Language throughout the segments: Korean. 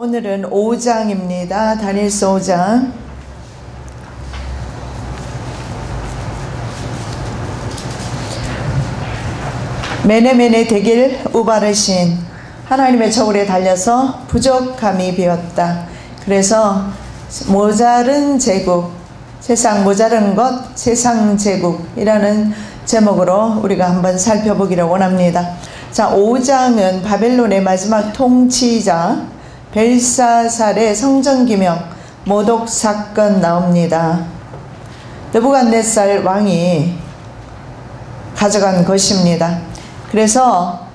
오늘은 5장입니다. 다니엘서 5장. 메네메네 대길 우바르신 하나님의 저울에 달려서 부족함이 비었다. 그래서 모자른 제국, 세상 모자른 것, 세상 제국이라는 제목으로 우리가 한번 살펴보기를 원합니다. 자, 5장은 바벨론의 마지막 통치자 벨사살의 성전기명 모독 사건 나옵니다. 느부갓네살 왕이 가져간 것입니다. 그래서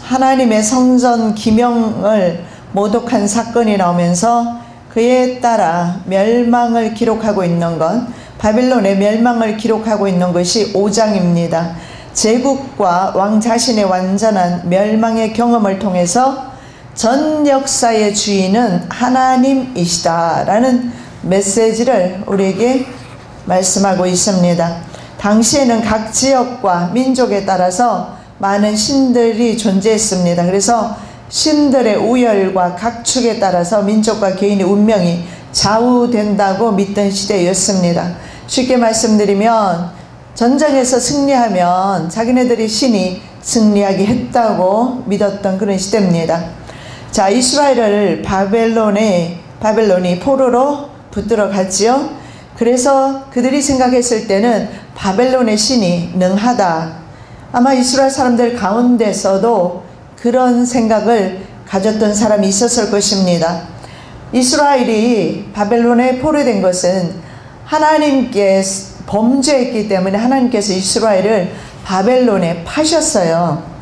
하나님의 성전 기명을 모독한 사건이 나오면서 그에 따라 멸망을 기록하고 있는 것, 바벨론의 멸망을 기록하고 있는 것이 5장입니다. 제국과 왕 자신의 완전한 멸망의 경험을 통해서 전 역사의 주인은 하나님이시다 라는 메시지를 우리에게 말씀하고 있습니다. 당시에는 각 지역과 민족에 따라서 많은 신들이 존재했습니다. 그래서 신들의 우열과 각축에 따라서 민족과 개인의 운명이 좌우된다고 믿던 시대였습니다. 쉽게 말씀드리면 전쟁에서 승리하면 자기네들이 신이 승리하게 했다고 믿었던 그런 시대입니다. 자, 이스라엘을 바벨론이 포로로 붙들어 갔지요. 그래서 그들이 생각했을 때는 바벨론의 신이 능하다. 아마 이스라엘 사람들 가운데서도 그런 생각을 가졌던 사람이 있었을 것입니다. 이스라엘이 바벨론에 포로된 것은 하나님께 범죄했기 때문에 하나님께서 이스라엘을 바벨론에 파셨어요.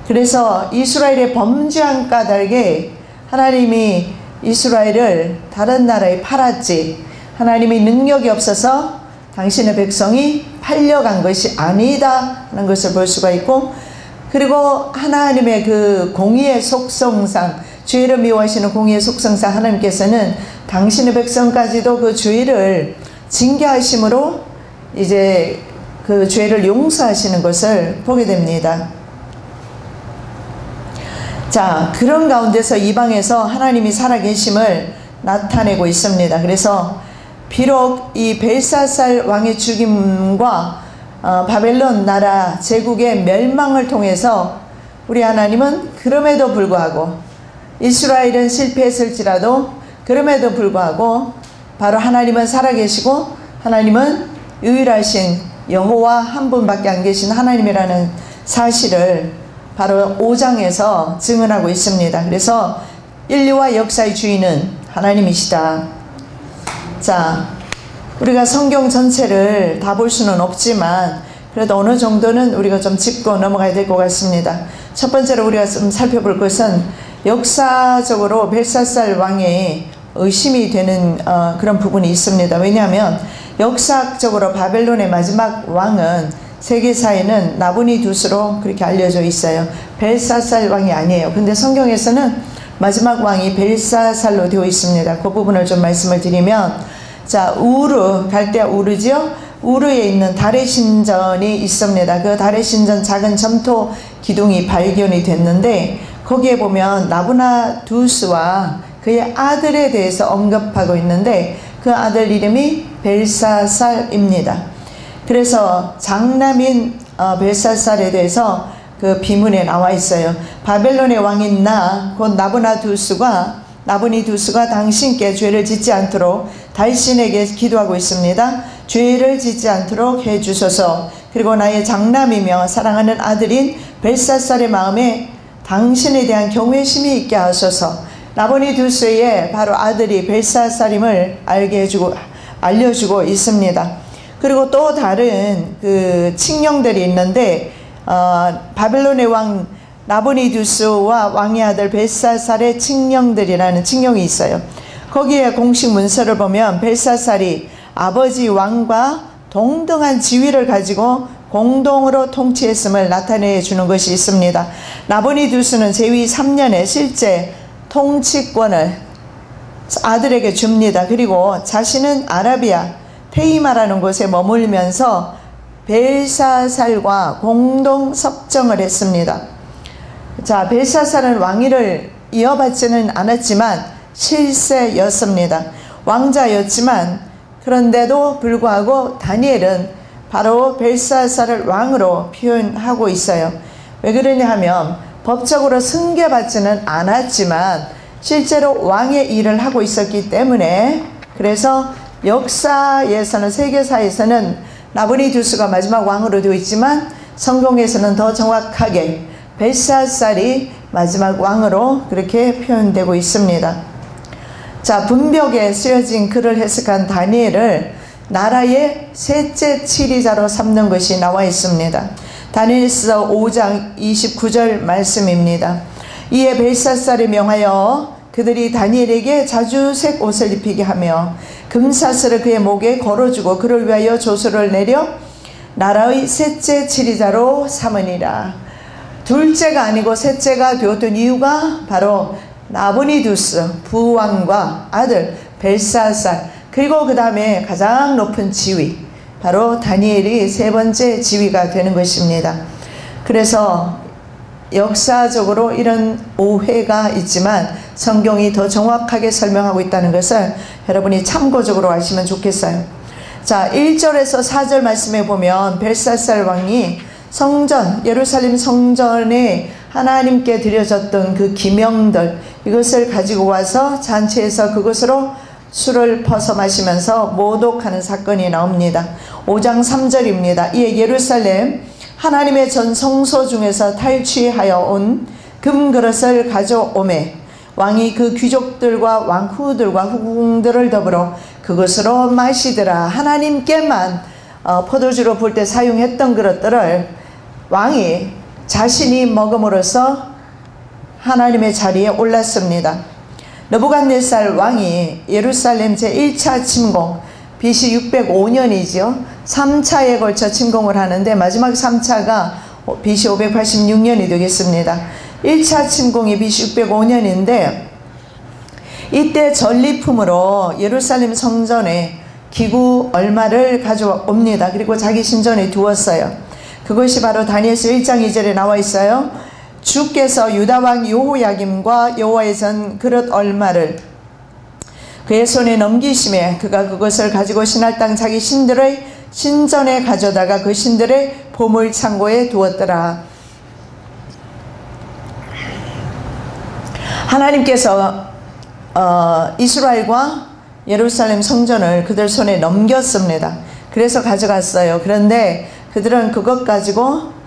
그래서 이스라엘의 범죄한 까닭에 하나님이 이스라엘을 다른 나라에 팔았지, 하나님이 능력이 없어서 당신의 백성이 팔려간 것이 아니다 하는 것을 볼 수가 있고, 그리고 하나님의 그 공의의 속성상, 죄를 미워하시는 공의의 속성상 하나님께서는 당신의 백성까지도 그 죄를 징계하심으로 이제 그 죄를 용서하시는 것을 보게 됩니다. 자, 그런 가운데서 이방에서 하나님이 살아계심을 나타내고 있습니다. 그래서 비록 이 벨사살 왕의 죽임과 바벨론 나라 제국의 멸망을 통해서 우리 하나님은 그럼에도 불구하고, 이스라엘은 실패했을지라도 그럼에도 불구하고 바로 하나님은 살아계시고 하나님은 유일하신 여호와 한 분밖에 안 계신 하나님이라는 사실을 바로 5장에서 증언하고 있습니다. 그래서 인류와 역사의 주인은 하나님이시다. 자, 우리가 성경 전체를 다 볼 수는 없지만 그래도 어느 정도는 우리가 좀 짚고 넘어가야 될 것 같습니다. 첫 번째로 우리가 좀 살펴볼 것은 역사적으로 벨사살 왕의 의심이 되는 그런 부분이 있습니다. 왜냐하면 역사적으로 바벨론의 마지막 왕은 세계사에는 나부니두스로 그렇게 알려져 있어요. 벨사살 왕이 아니에요. 근데 성경에서는 마지막 왕이 벨사살로 되어 있습니다. 그 부분을 좀 말씀을 드리면, 자, 갈대아 우르지요. 우르에 있는 달의 신전이 있습니다. 그 달의 신전 작은 점토 기둥이 발견이 됐는데 거기에 보면 나부나두스와 그의 아들에 대해서 언급하고 있는데 그 아들 이름이 벨사살입니다. 그래서 장남인 벨사살에 대해서 그 비문에 나와 있어요. 바벨론의 왕인 곧 나부니두스가 당신께 죄를 짓지 않도록 달신에게 기도하고 있습니다. 죄를 짓지 않도록 해주소서. 그리고 나의 장남이며 사랑하는 아들인 벨사살의 마음에 당신에 대한 경외심이 있게 하소서. 나부니두스의 바로 아들이 벨사살임을 알려주고 있습니다. 그리고 또 다른 그 칙령들이 있는데 바벨론의 왕 나부니두스와 왕의 아들 벨사살의 칙령들이라는 칙령이 있어요. 거기에 공식 문서를 보면 벨사살이 아버지 왕과 동등한 지위를 가지고 공동으로 통치했음을 나타내 주는 것이 있습니다. 나부니두스는 재위 3년에 실제 통치권을 아들에게 줍니다. 그리고 자신은 아라비아 테이마라는 곳에 머물면서 벨사살과 공동 섭정을 했습니다. 자, 벨사살은 왕위를 이어받지는 않았지만 7세였습니다. 왕자였지만 그런데도 불구하고 다니엘은 바로 벨사살을 왕으로 표현하고 있어요. 왜 그러냐 하면 법적으로 승계받지는 않았지만 실제로 왕의 일을 하고 있었기 때문에, 그래서 역사에서는, 세계사에서는 나부니두스가 마지막 왕으로 되어 있지만 성경에서는 더 정확하게 벨사살이 마지막 왕으로 그렇게 표현되고 있습니다. 자, 분벽에 쓰여진 글을 해석한 다니엘을 나라의 셋째 치리자로 삼는 것이 나와 있습니다. 다니엘서 5장 29절 말씀입니다. 이에 벨사살이 명하여 그들이 다니엘에게 자주색 옷을 입히게 하며 금사슬을 그의 목에 걸어주고 그를 위하여 조서를 내려 나라의 셋째 치리자로 삼으니라. 둘째가 아니고 셋째가 되었던 이유가 바로 나부니두스 부왕과 아들 벨사살, 그리고 그 다음에 가장 높은 지위, 바로 다니엘이 세 번째 지위가 되는 것입니다. 그래서 역사적으로 이런 오해가 있지만 성경이 더 정확하게 설명하고 있다는 것을 여러분이 참고적으로 아시면 좋겠어요. 자, 1절에서 4절 말씀에 보면 벨사살 왕이 성전, 예루살렘 성전에 하나님께 드려졌던 그 기명들, 이것을 가지고 와서 잔치에서 그것으로 술을 퍼서 마시면서 모독하는 사건이 나옵니다. 5장 3절입니다. 이에 예루살렘 하나님의 전 성소 중에서 탈취하여 온 금그릇을 가져오매 왕이 그 귀족들과 왕후들과 후궁들을 더불어 그것으로 마시더라. 하나님께만 포도주로 부을 때 사용했던 그릇들을 왕이 자신이 먹음으로써 하나님의 자리에 올랐습니다. 느부갓네살 왕이 예루살렘 제1차 침공, BC 605년이죠. 3차에 걸쳐 침공을 하는데 마지막 3차가 BC 586년이 되겠습니다. 1차 침공이 BC 605년인데 이때 전리품으로 예루살렘 성전에 기구 얼마를 가져옵니다. 그리고 자기 신전에 두었어요. 그것이 바로 다니엘서 1장 2절에 나와 있어요. 주께서 유다왕 여호야김과 여호와의 전 그릇 얼마를 그의 손에 넘기심에 그가 그것을 가지고 신할 땅 자기 신들의 신전에 가져다가 그 신들의 보물창고에 두었더라. 하나님께서 이스라엘과 예루살렘 성전을 그들 손에 넘겼습니다. 그래서 가져갔어요. 그런데 그들은 그것 가지고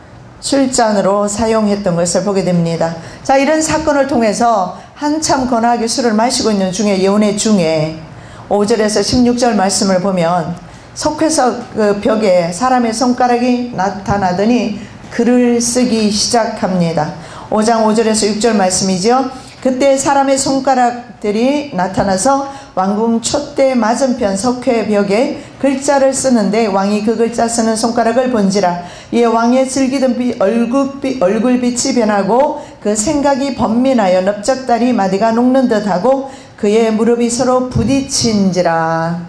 술잔으로 사용했던 것을 보게 됩니다. 자, 이런 사건을 통해서 한참 거나하게 술을 마시고 있는 중에 예언의 중에 5절에서 16절 말씀을 보면 속해서 그 벽에 사람의 손가락이 나타나더니 글을 쓰기 시작합니다. 5장 5절에서 6절 말씀이죠. 그때 사람의 손가락들이 나타나서 왕궁 촛대 맞은편 석회 벽에 글자를 쓰는데 왕이 그 글자 쓰는 손가락을 본지라. 이에 왕의 슬기든 얼굴빛이 변하고 그 생각이 번민하여 넓적다리 마디가 녹는 듯하고 그의 무릎이 서로 부딪힌지라.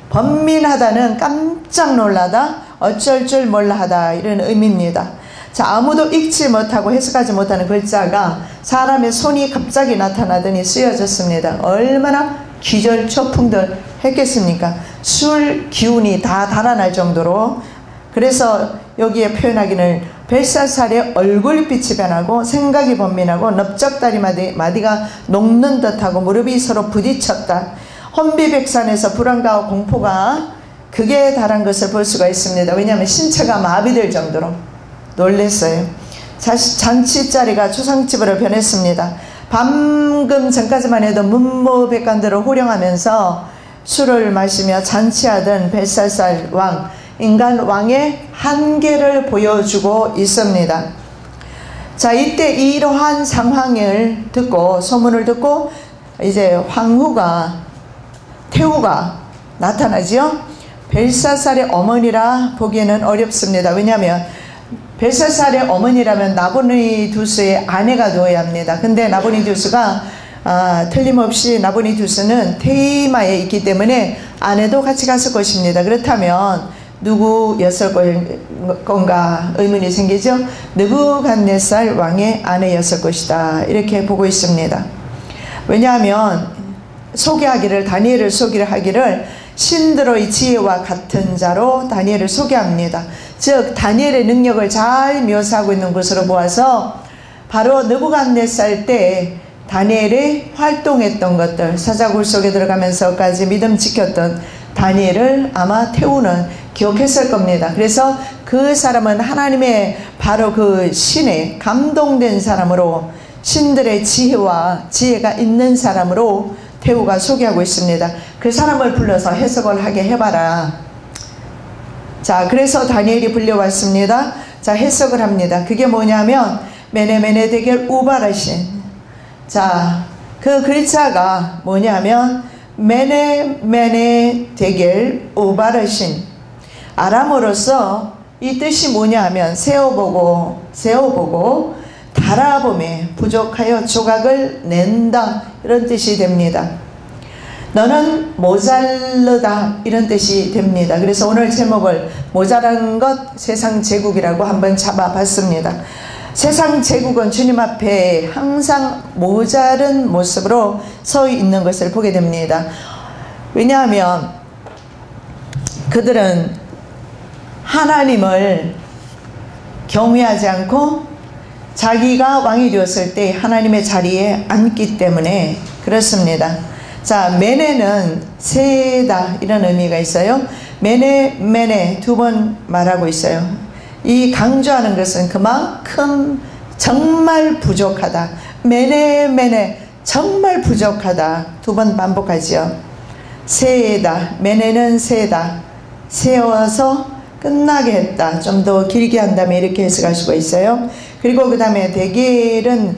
번민하다는 깜짝 놀라다, 어쩔 줄 몰라하다, 이런 의미입니다. 자, 아무도 읽지 못하고 해석하지 못하는 글자가 사람의 손이 갑자기 나타나더니 쓰여졌습니다. 얼마나 기절초풍들 했겠습니까? 술 기운이 다 달아날 정도로. 그래서 여기에 표현하기는 벨사살의 얼굴빛이 변하고 생각이 번민하고 넓적다리 마디가 녹는 듯하고 무릎이 서로 부딪혔다. 혼비백산에서 불안과 공포가 극에 달한 것을 볼 수가 있습니다. 왜냐하면 신체가 마비될 정도로 놀랬어요. 잔치 자리가 초상집으로 변했습니다. 방금 전까지만 해도 문무백관들을 호령하면서 술을 마시며 잔치하던 벨사살 왕, 인간 왕의 한계를 보여주고 있습니다. 자, 이때 이러한 상황을 듣고, 소문을 듣고 이제 태후가 나타나지요. 벨사살의 어머니라 보기에는 어렵습니다. 왜냐하면 벨사살의 어머니라면 나부니두스의 아내가 되어야 합니다. 근데 나부니두스가 틀림없이 나부니두스는 테이마에 있기 때문에 아내도 같이 갔을 것입니다. 그렇다면 누구였을 건가 의문이 생기죠. 느부갓네살 왕의 아내였을 것이다, 이렇게 보고 있습니다. 왜냐하면 소개하기를, 다니엘을 소개하기를 신들의 지혜와 같은 자로 다니엘을 소개합니다. 즉 다니엘의 능력을 잘 묘사하고 있는 것으로 보아서 바로 느부갓네살 때 다니엘이 활동했던 것들, 사자굴 속에 들어가면서까지 믿음 지켰던 다니엘을 아마 태우는 기억했을 겁니다. 그래서 그 사람은 하나님의 바로 그 신에 감동된 사람으로, 신들의 지혜가 있는 사람으로 태우가 소개하고 있습니다. 그 사람을 불러서 해석을 하게 해봐라. 자, 그래서 다니엘이 불려왔습니다. 자, 해석을 합니다. 그게 뭐냐면 메네메네 데겔 우바르신. 자, 그 글자가 뭐냐면 메네메네 데겔 우바르신. 아람어로서 이 뜻이 뭐냐 하면 세어보고 달아봄에 부족하여 조각을 낸다, 이런 뜻이 됩니다. 너는 모자르다, 이런 뜻이 됩니다. 그래서 오늘 제목을 모자란 것 세상 제국이라고 한번 잡아봤습니다. 세상 제국은 주님 앞에 항상 모자른 모습으로 서 있는 것을 보게 됩니다. 왜냐하면 그들은 하나님을 경외하지 않고 자기가 왕이 되었을 때 하나님의 자리에 앉기 때문에 그렇습니다. 자, 메네는 세다, 이런 의미가 있어요. 메네 두 번 말하고 있어요. 이 강조하는 것은 그만큼 정말 부족하다. 메네 정말 부족하다, 두 번 반복하지요. 세다, 메네는 세다, 세워서 끝나게 했다. 좀 더 길게 한다면 이렇게 해석할 수가 있어요. 그리고 그 다음에 데겔은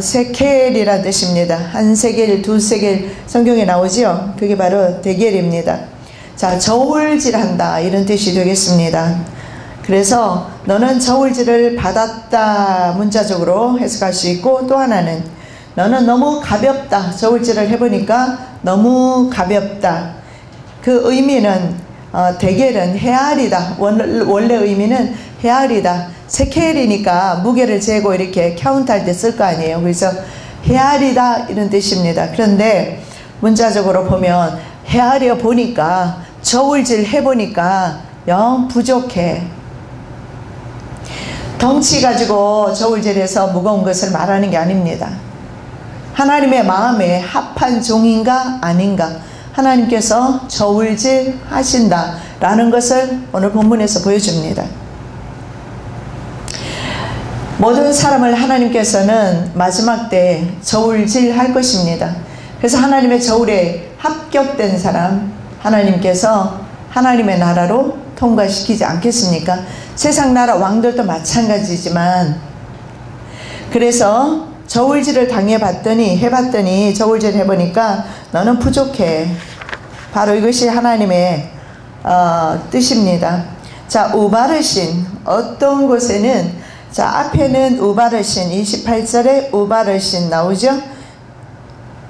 세켈이라는 뜻입니다. 한 세겔, 두 세겔 성경에 나오지요. 그게 바로 데겔입니다. 자, 저울질한다, 이런 뜻이 되겠습니다. 그래서 너는 저울질을 받았다, 문자적으로 해석할 수 있고, 또 하나는 너는 너무 가볍다. 저울질을 해보니까 너무 가볍다. 그 의미는 데겔은 헤아리다. 원래 의미는 헤아리다. 세켈이니까 무게를 재고 이렇게 카운트할 때 쓸 거 아니에요. 그래서 헤아리다, 이런 뜻입니다. 그런데 문자적으로 보면 헤아려 보니까, 저울질 해보니까 영 부족해. 덩치 가지고 저울질해서 무거운 것을 말하는 게 아닙니다. 하나님의 마음에 합한 종인가 아닌가, 하나님께서 저울질 하신다 라는 것을 오늘 본문에서 보여줍니다. 모든 사람을 하나님께서는 마지막 때 저울질 할 것입니다. 그래서 하나님의 저울에 합격된 사람, 하나님께서 하나님의 나라로 통과시키지 않겠습니까? 세상 나라 왕들도 마찬가지지만, 그래서 저울질을 해봤더니 저울질 해보니까 너는 부족해. 바로 이것이 하나님의 뜻입니다. 자, 우바르신, 어떤 곳에는, 자, 앞에는 우바르신, 28절에 우바르신 나오죠.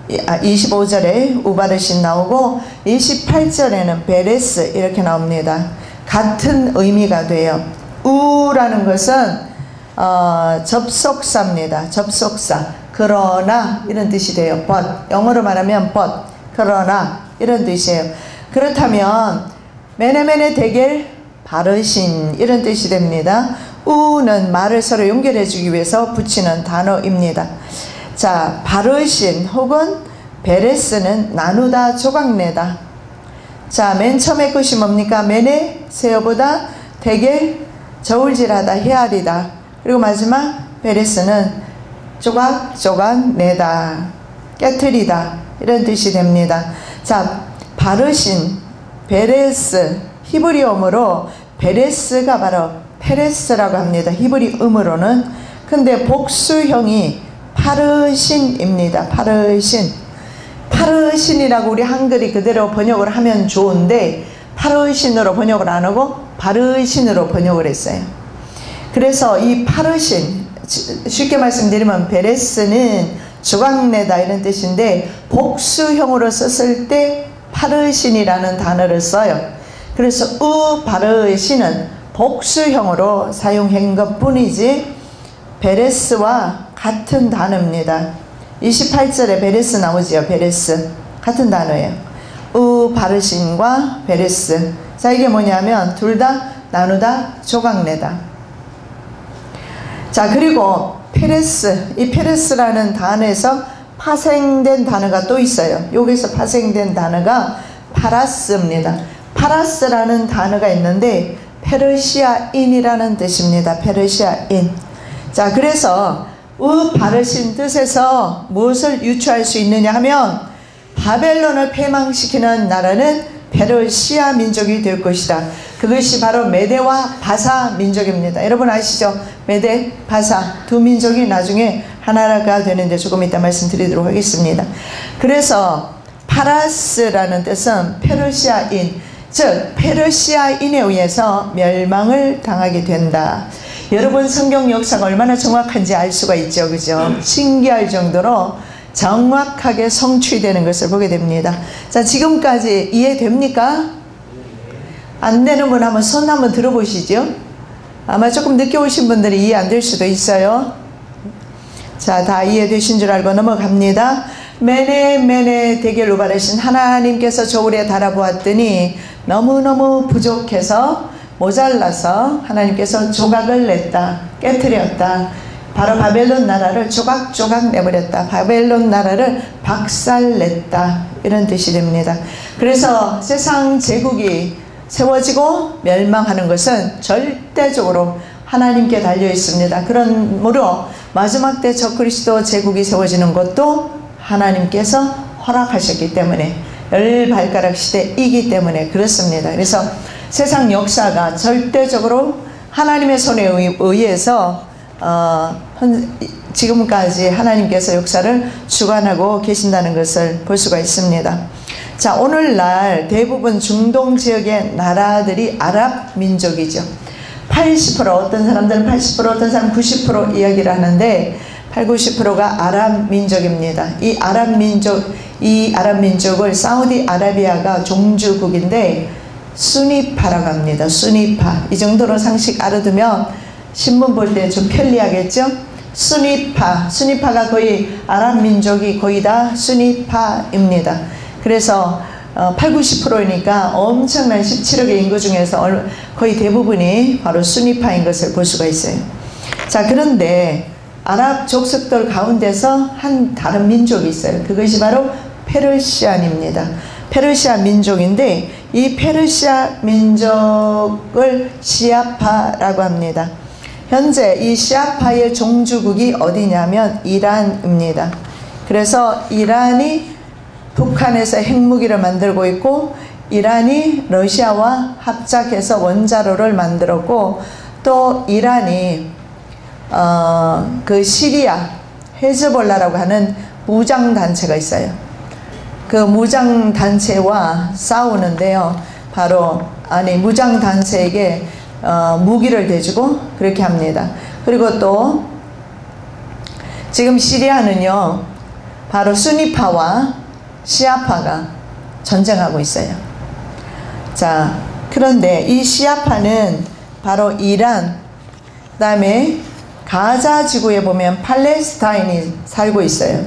25절에 우바르신 나오고 28절에는 베레스, 이렇게 나옵니다. 같은 의미가 돼요. 우라는 것은 접속사입니다. 접속사. 그러나, 이런 뜻이 돼요. but. 영어로 말하면 but. 그러나, 이런 뜻이에요. 그렇다면 메네메네 데겔 바르신, 이런 뜻이 됩니다. 우는 말을 서로 연결해 주기 위해서 붙이는 단어입니다. 자, 바르신 혹은 베레스는 나누다, 조각내다. 자, 맨 처음에 것이 뭡니까? 메네, 세어보다, 데겔, 저울질하다, 헤아리다. 그리고 마지막 베레스는 조각 내다, 깨트리다, 이런 뜻이 됩니다. 자, 바르신, 베레스, 히브리어로 베레스가 바로 페레스라고 합니다. 히브리음으로는. 근데 복수형이 파르신입니다. 파르신이라고 우리 한글이 그대로 번역을 하면 좋은데, 파르신으로 번역을 안 하고 바르신으로 번역을 했어요. 그래서 이 파르신, 쉽게 말씀드리면 베레스는 조각내다, 이런 뜻인데, 복수형으로 썼을 때 파르신이라는 단어를 써요. 그래서 바르신은 복수형으로 사용한 것 뿐이지 베레스와 같은 단어입니다. 28절에 베레스 나오지요. 베레스 같은 단어예요. 바르신과 베레스. 자, 이게 뭐냐면 둘 다 나누다, 조각내다. 자, 그리고 페레스, 이 페레스라는 단어에서 파생된 단어가 또 있어요. 여기서 파생된 단어가 파라스입니다. 파라스라는 단어가 있는데 페르시아인이라는 뜻입니다. 페르시아인. 자, 그래서 바르신 뜻에서 무엇을 유추할 수 있느냐 하면 바벨론을 패망시키는 나라는 페르시아 민족이 될 것이다. 그것이 바로 메대와 바사 민족입니다. 여러분 아시죠? 메대, 바사 두 민족이 나중에 하나가 되는데 조금 이따 말씀드리도록 하겠습니다. 그래서 파라스라는 뜻은 페르시아인, 즉 페르시아인에 의해서 멸망을 당하게 된다. 여러분 성경 역사가 얼마나 정확한지 알 수가 있죠. 그죠? 신기할 정도로 정확하게 성취되는 것을 보게 됩니다. 자, 지금까지 이해됩니까? 안 되는 분 한번 손 한번 들어보시죠. 아마 조금 늦게 오신 분들이 이해 안 될 수도 있어요. 자, 다 이해되신 줄 알고 넘어갑니다. 메네 대결로 바르신 하나님께서 저울에 달아보았더니 너무너무 부족해서 모자라서 하나님께서 조각을 냈다, 깨트렸다. 바로 바벨론 나라를 조각조각 내버렸다. 바벨론 나라를 박살냈다. 이런 뜻이 됩니다. 그래서 세상 제국이 세워지고 멸망하는 것은 절대적으로 하나님께 달려 있습니다. 그러므로 마지막 때 적그리스도 제국이 세워지는 것도 하나님께서 허락하셨기 때문에 열발가락 시대이기 때문에 그렇습니다. 그래서 세상 역사가 절대적으로 하나님의 손에 의해서 지금까지 하나님께서 역사를 주관하고 계신다는 것을 볼 수가 있습니다. 자, 오늘날 대부분 중동 지역의 나라들이 아랍 민족이죠. 80% 어떤 사람들은 80% 어떤 사람은 90% 이야기를 하는데 80~90%가 아랍 민족입니다. 이 아랍 민족을 사우디아라비아가 종주국인데 수니파라고 합니다. 수니파. 이 정도로 상식 알아두면 신문 볼 때 좀 편리하겠죠? 수니파가 거의 아랍 민족이 거의 다 수니파입니다. 그래서 80~90%니까 엄청난 17억의 인구 중에서 거의 대부분이 바로 수니파인 것을 볼 수가 있어요. 자, 그런데 아랍 족속들 가운데서 한 다른 민족이 있어요. 그것이 바로 페르시안입니다. 페르시아 민족인데 이 페르시아 민족을 시아파라고 합니다. 현재 이 시아파의 종주국이 어디냐면 이란입니다. 그래서 이란이 북한에서 핵무기를 만들고 있고 이란이 러시아와 합작해서 원자로를 만들었고 또 이란이 그 시리아 헤즈볼라라고 하는 무장단체가 있어요. 그 무장단체와 싸우는데요. 바로 무장단체에게 무기를 대주고 그렇게 합니다. 그리고 또 지금 시리아는요. 바로 수니파와 시아파가 전쟁하고 있어요. 자, 그런데 이 시아파는 바로 이란, 그 다음에 가자 지구에 보면 팔레스타인이 살고 있어요.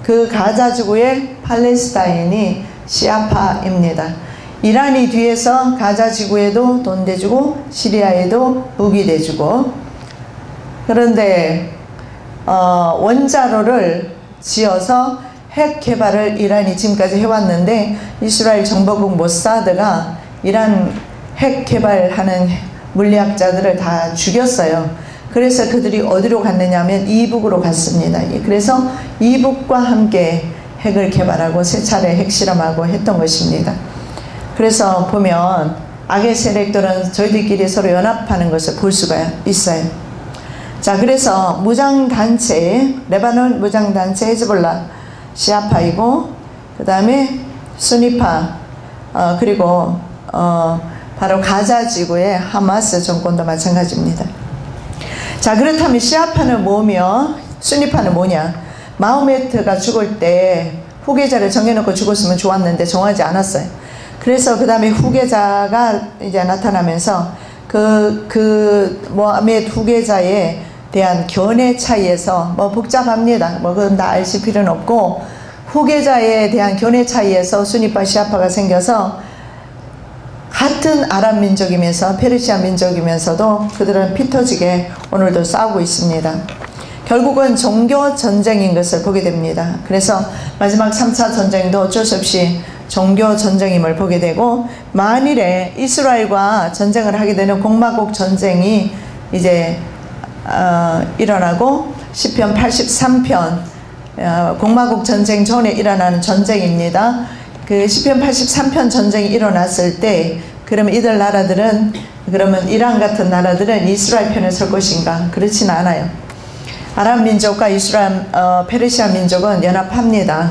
그 가자 지구의 팔레스타인이 시아파입니다. 이란이 뒤에서 가자 지구에도 돈 대주고 시리아에도 무기 대주고. 그런데 원자로를 지어서 핵 개발을 이란이 지금까지 해왔는데 이스라엘 정보국 모사드가 이란 핵 개발하는 물리학자들을 다 죽였어요. 그래서 그들이 어디로 갔느냐 하면 이북으로 갔습니다. 그래서 이북과 함께 핵을 개발하고 세 차례 핵실험하고 했던 것입니다. 그래서 보면 악의 세력들은 저희들끼리 서로 연합하는 것을 볼 수가 있어요. 자, 그래서 무장단체, 레바논 무장단체 헤즈볼라 시아파이고 그 다음에 수니파 그리고 바로 가자 지구의 하마스 정권도 마찬가지입니다. 자, 그렇다면 시아파는 뭐며 수니파는 뭐냐? 마호메트가 죽을 때 후계자를 정해놓고 죽었으면 좋았는데 정하지 않았어요. 그래서 그 다음에 후계자가 이제 나타나면서 그 모하메드 후계자에 대한 견해 차이에서 뭐 복잡합니다. 뭐 그건 다 아실 필요는 없고 후계자에 대한 견해 차이에서 순위파 시아파가 생겨서 같은 아랍 민족이면서 페르시아 민족이면서도 그들은 피 터지게 오늘도 싸우고 있습니다. 결국은 종교 전쟁인 것을 보게 됩니다. 그래서 마지막 3차 전쟁도 어쩔 수 없이 종교 전쟁임을 보게 되고, 만일에 이스라엘과 전쟁을 하게 되는 공마국 전쟁이 이제 일어나고, 시편 83편 공마국 전쟁 전에 일어나는 전쟁입니다. 그 시편 83편 전쟁이 일어났을 때 그러면 이들 나라들은, 그러면 이란 같은 나라들은 이스라엘 편에 설 것인가? 그렇지는 않아요. 아랍 민족과 페르시아 민족은 연합합니다.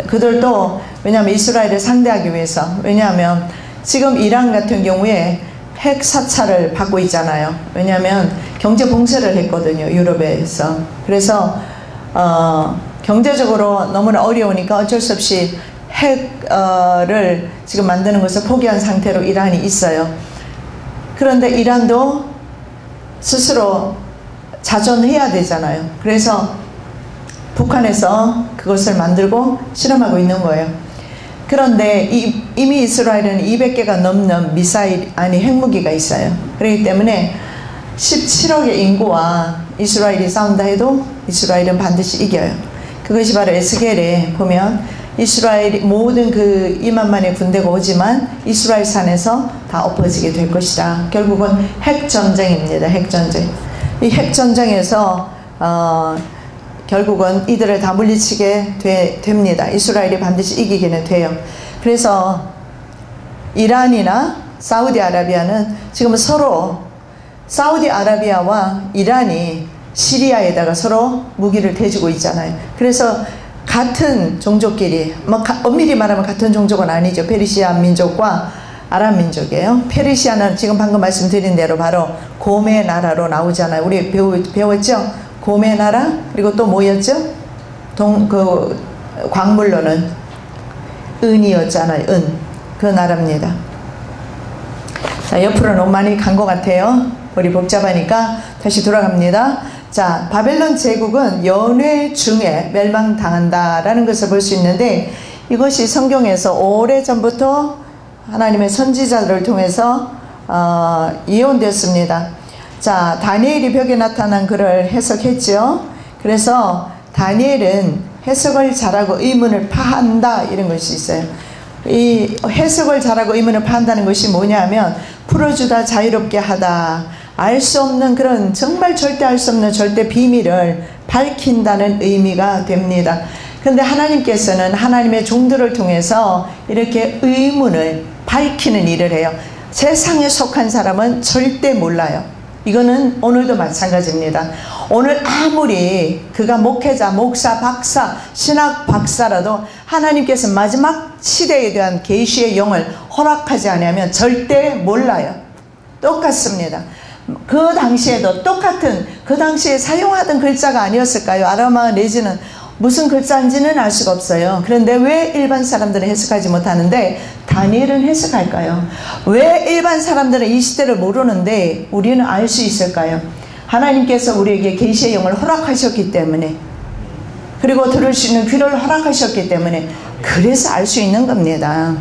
그들도, 왜냐하면 이스라엘을 상대하기 위해서, 왜냐하면 지금 이란 같은 경우에 핵 사찰을 받고 있잖아요. 왜냐하면 경제 봉쇄를 했거든요, 유럽에서. 그래서 경제적으로 너무나 어려우니까 어쩔 수 없이 핵을 지금 만드는 것을 포기한 상태로 이란이 있어요. 그런데 이란도 스스로 자존해야 되잖아요. 그래서 북한에서 그것을 만들고 실험하고 있는 거예요. 그런데 이미 이스라엘은 200개가 넘는 핵무기가 있어요. 그렇기 때문에 17억의 인구와 이스라엘이 싸운다 해도 이스라엘은 반드시 이겨요. 그것이 바로 에스겔에 보면 이스라엘이 모든 그 2만만의 군대가 오지만 이스라엘 산에서 다 엎어지게 될 것이다. 결국은 핵전쟁입니다. 핵전쟁. 이 핵전쟁에서 결국은 이들을 다 물리치게 됩니다. 이스라엘이 반드시 이기기는 돼요. 그래서 이란이나 사우디아라비아는 지금 서로, 사우디아라비아와 이란이 시리아에다가 서로 무기를 대주고 있잖아요. 그래서 같은 종족끼리, 엄밀히 말하면 같은 종족은 아니죠. 페르시아 민족과 아랍 민족이에요. 페르시아는 지금 방금 말씀드린 대로 바로 곰의 나라로 나오잖아요. 우리 배웠죠? 곰의 나라? 그리고 또 뭐였죠? 광물로는 은이었잖아요. 은. 그 나라입니다. 자, 옆으로 너무 많이 간 것 같아요. 머리 복잡하니까 다시 돌아갑니다. 자, 바벨론 제국은 연회 중에 멸망당한다라는 것을 볼 수 있는데, 이것이 성경에서 오래전부터 하나님의 선지자들을 통해서 예언되었습니다. 자, 다니엘이 벽에 나타난 글을 해석했죠. 그래서 다니엘은 해석을 잘하고 의문을 파한다, 이런 것이 있어요. 이 해석을 잘하고 의문을 파한다는 것이 뭐냐면, 풀어주다, 자유롭게 하다, 알 수 없는 그런, 정말 절대 알 수 없는 절대 비밀을 밝힌다는 의미가 됩니다. 그런데 하나님께서는 하나님의 종들을 통해서 이렇게 의문을 밝히는 일을 해요. 세상에 속한 사람은 절대 몰라요. 이거는 오늘도 마찬가지입니다. 오늘 아무리 그가 목회자, 목사, 박사, 신학 박사라도 하나님께서 마지막 시대에 대한 계시의 영을 허락하지 않으면 절대 몰라요. 똑같습니다. 그 당시에도 똑같은, 그 당시에 사용하던 글자가 아니었을까요? 아람어 내지는 무슨 글자인지는 알 수가 없어요. 그런데 왜 일반 사람들은 해석하지 못하는데 다니엘은 해석할까요? 왜 일반 사람들은 이 시대를 모르는데 우리는 알 수 있을까요? 하나님께서 우리에게 계시의 영을 허락하셨기 때문에, 그리고 들을 수 있는 귀를 허락하셨기 때문에, 그래서 알 수 있는 겁니다.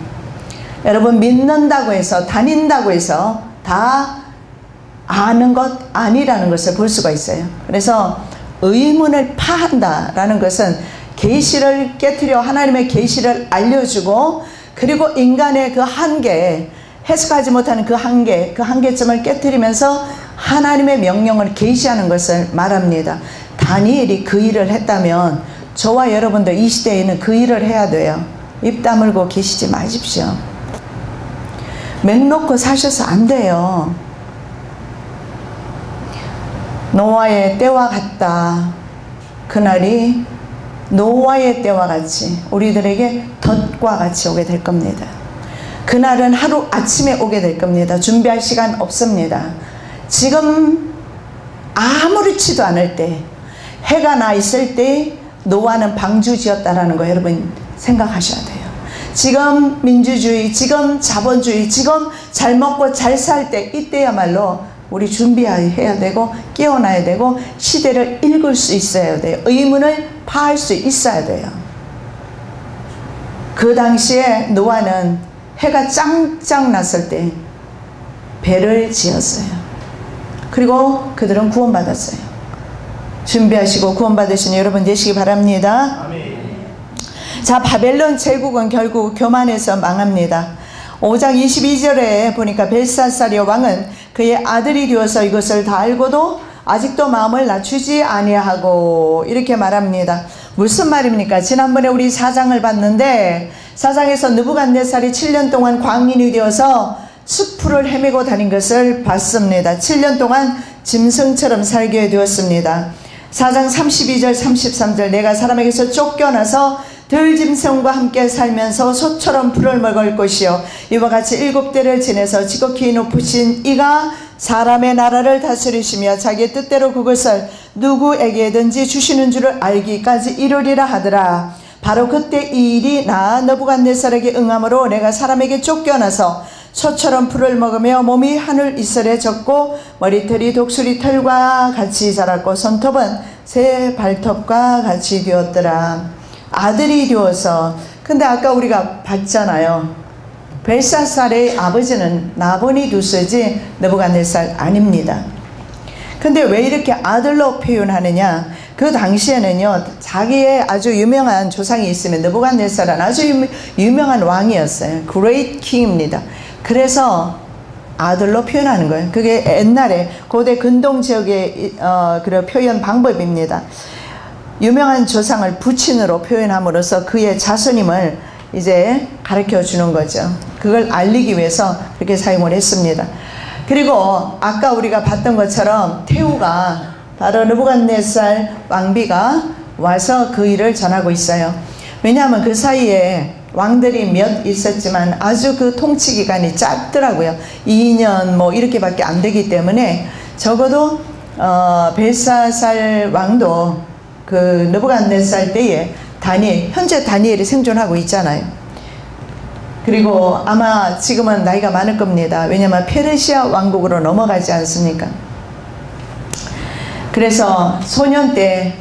여러분, 믿는다고 해서, 다닌다고 해서 다 아는 것 아니라는 것을 볼 수가 있어요. 그래서 의문을 파한다라는 것은 계시를 깨트려 하나님의 계시를 알려주고, 그리고 인간의 그 한계, 해석하지 못하는 그 한계점을 깨트리면서 하나님의 명령을 계시하는 것을 말합니다. 다니엘이 그 일을 했다면 저와 여러분도 이 시대에는 그 일을 해야 돼요. 입 다물고 계시지 마십시오. 맹 놓고 사셔서 안 돼요. 노아의 때와 같다. 그날이 노아의 때와 같이 우리들에게 덫과 같이 오게 될 겁니다. 그날은 하루 아침에 오게 될 겁니다. 준비할 시간 없습니다. 지금 아무렇지도 않을 때, 해가 나 있을 때 노아는 방주 지었다라는 거 여러분 생각하셔야 돼요. 지금 민주주의, 지금 자본주의, 지금 잘 먹고 잘 살 때, 이때야말로 우리 준비해야 되고 깨어나야 되고 시대를 읽을 수 있어야 돼요. 의문을 파할 수 있어야 돼요. 그 당시에 노아는 해가 짱짱 났을 때 배를 지었어요. 그리고 그들은 구원받았어요. 준비하시고 구원받으신 여러분 되시기 바랍니다. 아멘. 자, 바벨론 제국은 결국 교만해서 망합니다. 5장 22절에 보니까 벨사살의 왕은 그의 아들이 되어서 이것을 다 알고도 아직도 마음을 낮추지 아니하고 이렇게 말합니다. 무슨 말입니까? 지난번에 우리 4장을 봤는데 4장에서 느부갓네살이 7년 동안 광인이 되어서 수풀을 헤매고 다닌 것을 봤습니다. 7년 동안 짐승처럼 살게 되었습니다. 4장 32절 33절 내가 사람에게서 쫓겨나서 들짐승과 함께 살면서 소처럼 풀을 먹을 것이요 이와 같이 7대를 지내서 지극히 높으신 이가 사람의 나라를 다스리시며 자기의 뜻대로 그것을 누구에게든지 주시는 줄을 알기까지 이르리라 하더라. 바로 그때 이 일이 나 느부갓네살에게 응함으로 내가 사람에게 쫓겨나서 소처럼 풀을 먹으며 몸이 하늘 이슬에 젖고 머리털이 독수리 털과 같이 자랐고 손톱은 새 발톱과 같이 되었더라. 아들이 되어서, 근데 아까 우리가 봤잖아요. 벨사살의 아버지는 나보니두스지 느부갓네살 아닙니다. 근데 왜 이렇게 아들로 표현하느냐? 그 당시에는요, 자기의 아주 유명한 조상이 있으면 느부갓네살은 아주 유명한 왕이었어요. Great King입니다. 그래서 아들로 표현하는 거예요. 그게 옛날에 고대 근동 지역의 그런 표현 방법입니다. 유명한 조상을 부친으로 표현함으로써 그의 자손임을 이제 가르쳐 주는 거죠. 그걸 알리기 위해서 그렇게 사용을 했습니다. 그리고 아까 우리가 봤던 것처럼 태후가 바로 느부갓네살 왕비가 와서 그 일을 전하고 있어요. 왜냐하면 그 사이에 왕들이 몇 있었지만 아주 그 통치 기간이 짧더라고요. 2년 뭐 이렇게밖에 안 되기 때문에 적어도 벨사살 왕도 그 느부갓네살 때에 현재 다니엘이 생존하고 있잖아요. 그리고 아마 지금은 나이가 많을 겁니다. 왜냐하면 페르시아 왕국으로 넘어가지 않습니까? 그래서 소년 때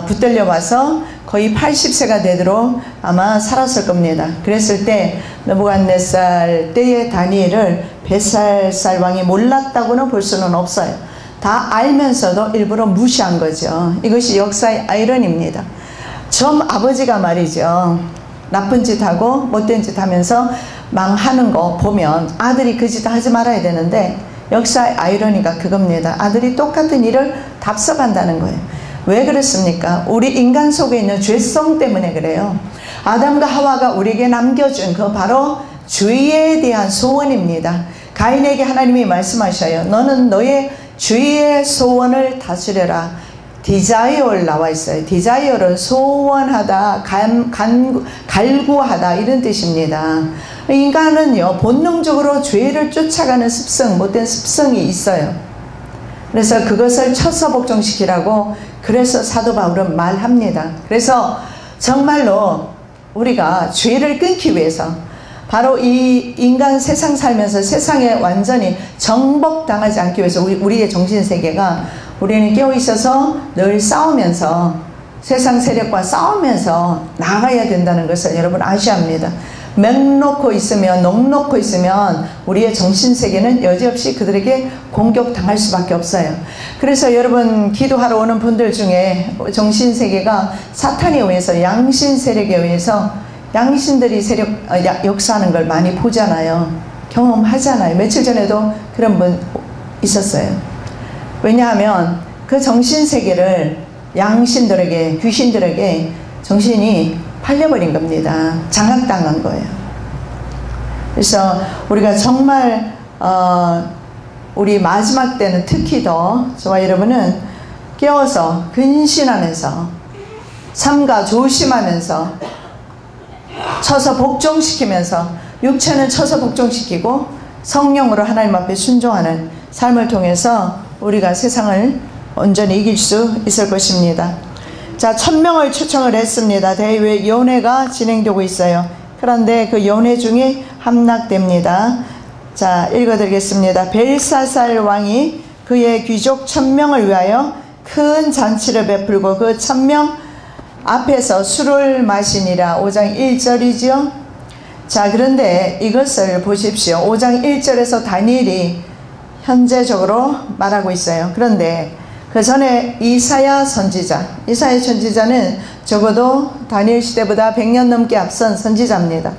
붙들려 와서 거의 80세가 되도록 아마 살았을 겁니다. 그랬을 때 느부갓네살 때의 다니엘을 벨사살 왕이 몰랐다고는 볼 수는 없어요. 다 알면서도 일부러 무시한 거죠. 이것이 역사의 아이러니입니다. 좀 아버지가 말이죠, 나쁜 짓 하고 못된 짓 하면서 망하는 거 보면 아들이 그 짓 하지 말아야 되는데, 역사의 아이러니가 그겁니다. 아들이 똑같은 일을 답습한다는 거예요. 왜 그렇습니까? 우리 인간 속에 있는 죄성 때문에 그래요. 아담과 하와가 우리에게 남겨준 그 바로 죄에 대한 소원입니다. 가인에게 하나님이 말씀하셔요. 너는 너의 죄의 소원을 다스려라. 디자이어를 나와 있어요. 디자이어는 소원하다, 갈구하다 이런 뜻입니다. 인간은요, 본능적으로 죄를 쫓아가는 습성, 못된 습성이 있어요. 그래서 그것을 쳐서 복종시키라고 그래서 사도 바울은 말합니다. 그래서 정말로 우리가 죄를 끊기 위해서 바로 이 인간 세상 살면서 세상에 완전히 정복당하지 않기 위해서 우리의 정신세계가, 우리는 깨어있어서 늘 싸우면서 세상 세력과 싸우면서 나가야 된다는 것을 여러분 아셔야 합니다. 맹 놓고 있으면, 농 놓고 있으면 우리의 정신세계는 여지없이 그들에게 공격당할 수밖에 없어요. 그래서 여러분 기도하러 오는 분들 중에 정신세계가 사탄에 의해서, 양신세력에 의해서 양신들이 역사하는 걸 많이 보잖아요. 경험하잖아요. 며칠 전에도 그런 분 있었어요. 왜냐하면 그 정신세계를 양신들에게, 귀신들에게 정신이 팔려버린 겁니다. 장악당한 거예요. 그래서 우리가 정말 우리 마지막 때는 특히 더 저와 여러분은 깨어서 근신하면서 삼가 조심하면서 쳐서 복종시키면서, 육체는 쳐서 복종시키고 성령으로 하나님 앞에 순종하는 삶을 통해서 우리가 세상을 온전히 이길 수 있을 것입니다. 자, 1000명을 초청을 했습니다. 대회 연회가 진행되고 있어요. 그런데 그 연회 중에 함락됩니다. 자, 읽어드리겠습니다. 벨사살 왕이 그의 귀족 1000명을 위하여 큰 잔치를 베풀고 그 1000명 앞에서 술을 마시니라. 5장 1절이죠. 자, 그런데 이것을 보십시오. 5장 1절에서 다니엘이 현재적으로 말하고 있어요. 그런데 그 전에 이사야 선지자는 적어도 다니엘 시대보다 100년 넘게 앞선 선지자입니다.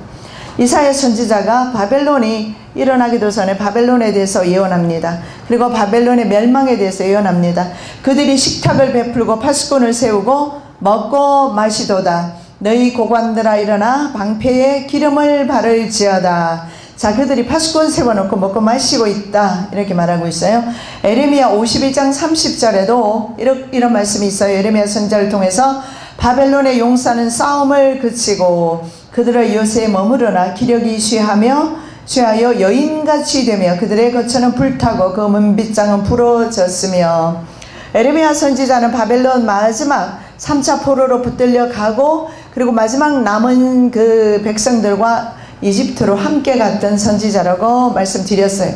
이사야 선지자가 바벨론이 일어나기도 전에 바벨론에 대해서 예언합니다. 그리고 바벨론의 멸망에 대해서 예언합니다. 그들이 식탁을 베풀고 파수꾼을 세우고 먹고 마시도다. 너희 고관들아 일어나 방패에 기름을 바를지어다. 자, 그들이 파수꾼 세워놓고 먹고 마시고 있다. 이렇게 말하고 있어요. 에레미야 51장 30절에도 이런 말씀이 있어요. 에레미야 선지자를 통해서 바벨론의 용사는 싸움을 그치고 그들의 요새에 머무르나 기력이 취하여 여인같이 되며 그들의 거처는 불타고 그 문빗장은 부러졌으며. 에레미야 선지자는 바벨론 마지막 3차 포로로 붙들려 가고 그리고 마지막 남은 그 백성들과 이집트로 함께 갔던 선지자라고 말씀드렸어요.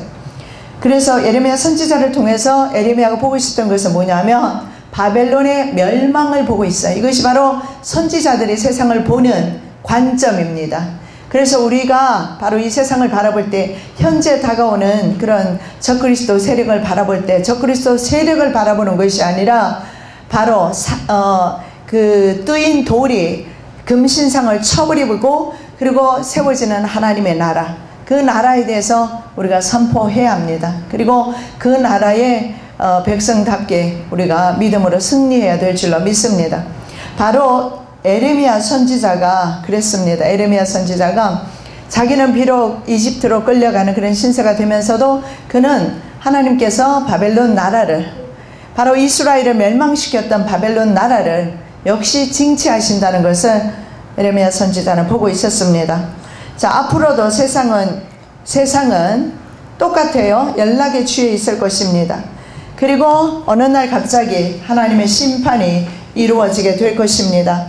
그래서 에레미야 선지자를 통해서 에레미야가 보고 있었던 것은 뭐냐면 바벨론의 멸망을 보고 있어요. 이것이 바로 선지자들이 세상을 보는 관점입니다. 그래서 우리가 바로 이 세상을 바라볼 때 현재 다가오는 그런 적그리스도 세력을 바라볼 때 적그리스도 세력을 바라보는 것이 아니라 바로 그 뜨인 돌이 금신상을 쳐버리고 그리고 세워지는 하나님의 나라, 그 나라에 대해서 우리가 선포해야 합니다. 그리고 그 나라의 백성답게 우리가 믿음으로 승리해야 될 줄로 믿습니다. 바로 에레미야 선지자가 그랬습니다. 에레미야 선지자가 자기는 비록 이집트로 끌려가는 그런 신세가 되면서도 그는 하나님께서 바벨론 나라를, 바로 이스라엘을 멸망시켰던 바벨론 나라를 역시 징치하신다는 것을 에레미야 선지자는 보고 있었습니다. 자, 앞으로도 세상은 똑같아요. 연락에 취해 있을 것입니다. 그리고 어느 날 갑자기 하나님의 심판이 이루어지게 될 것입니다.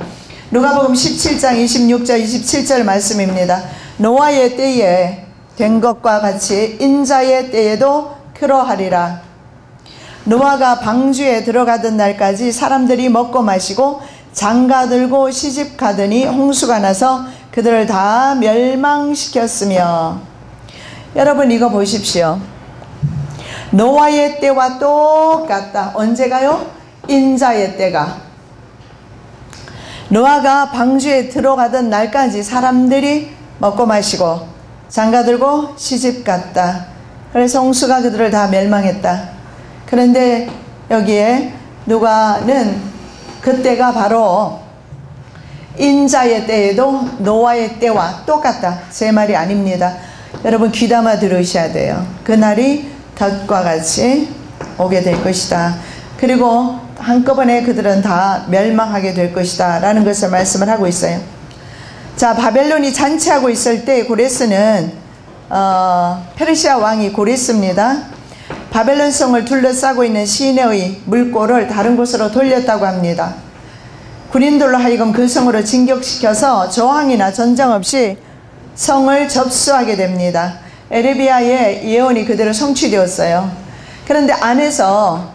누가복음 17장 26절 27절 말씀입니다. 노아의 때에 된 것과 같이 인자의 때에도 그러하리라. 노아가 방주에 들어가던 날까지 사람들이 먹고 마시고 장가들고 시집가더니 홍수가 나서 그들을 다 멸망시켰으며. 여러분 이거 보십시오. 노아의 때와 똑같다. 언제가요? 인자의 때가. 노아가 방주에 들어가던 날까지 사람들이 먹고 마시고 장가들고 시집갔다. 그래서 홍수가 그들을 다 멸망했다. 그런데 여기에 누가는 그때가 바로 인자의 때에도 노아의 때와 똑같다. 제 말이 아닙니다. 여러분 귀담아 들으셔야 돼요. 그날이 덫과 같이 오게 될 것이다. 그리고 한꺼번에 그들은 다 멸망하게 될 것이다 라는 것을 말씀을 하고 있어요. 자, 바벨론이 잔치하고 있을 때 고레스는 페르시아 왕이 고레스입니다. 바벨론 성을 둘러싸고 있는 시내의 물꼬를 다른 곳으로 돌렸다고 합니다. 군인들로 하여금 그 성으로 진격시켜서 저항이나 전쟁 없이 성을 접수하게 됩니다. 에레미야의 예언이 그대로 성취되었어요. 그런데 안에서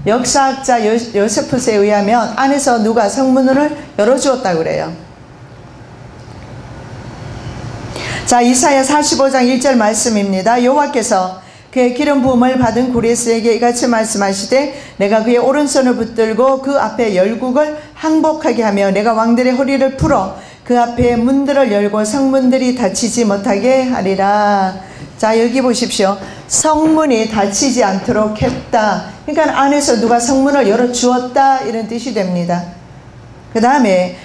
역사학자 요세푸스에 의하면 안에서 누가 성문을 열어주었다고 그래요. 자, 이사야 45장 1절 말씀입니다. 여호와께서 그의 기름 부음을 받은 고레스에게 이같이 말씀하시되 내가 그의 오른손을 붙들고 그 앞에 열국을 항복하게 하며 내가 왕들의 허리를 풀어 그 앞에 문들을 열고 성문들이 닫히지 못하게 하리라. 자, 여기 보십시오. 성문이 닫히지 않도록 했다. 그러니까 안에서 누가 성문을 열어주었다 이런 뜻이 됩니다. 그 다음에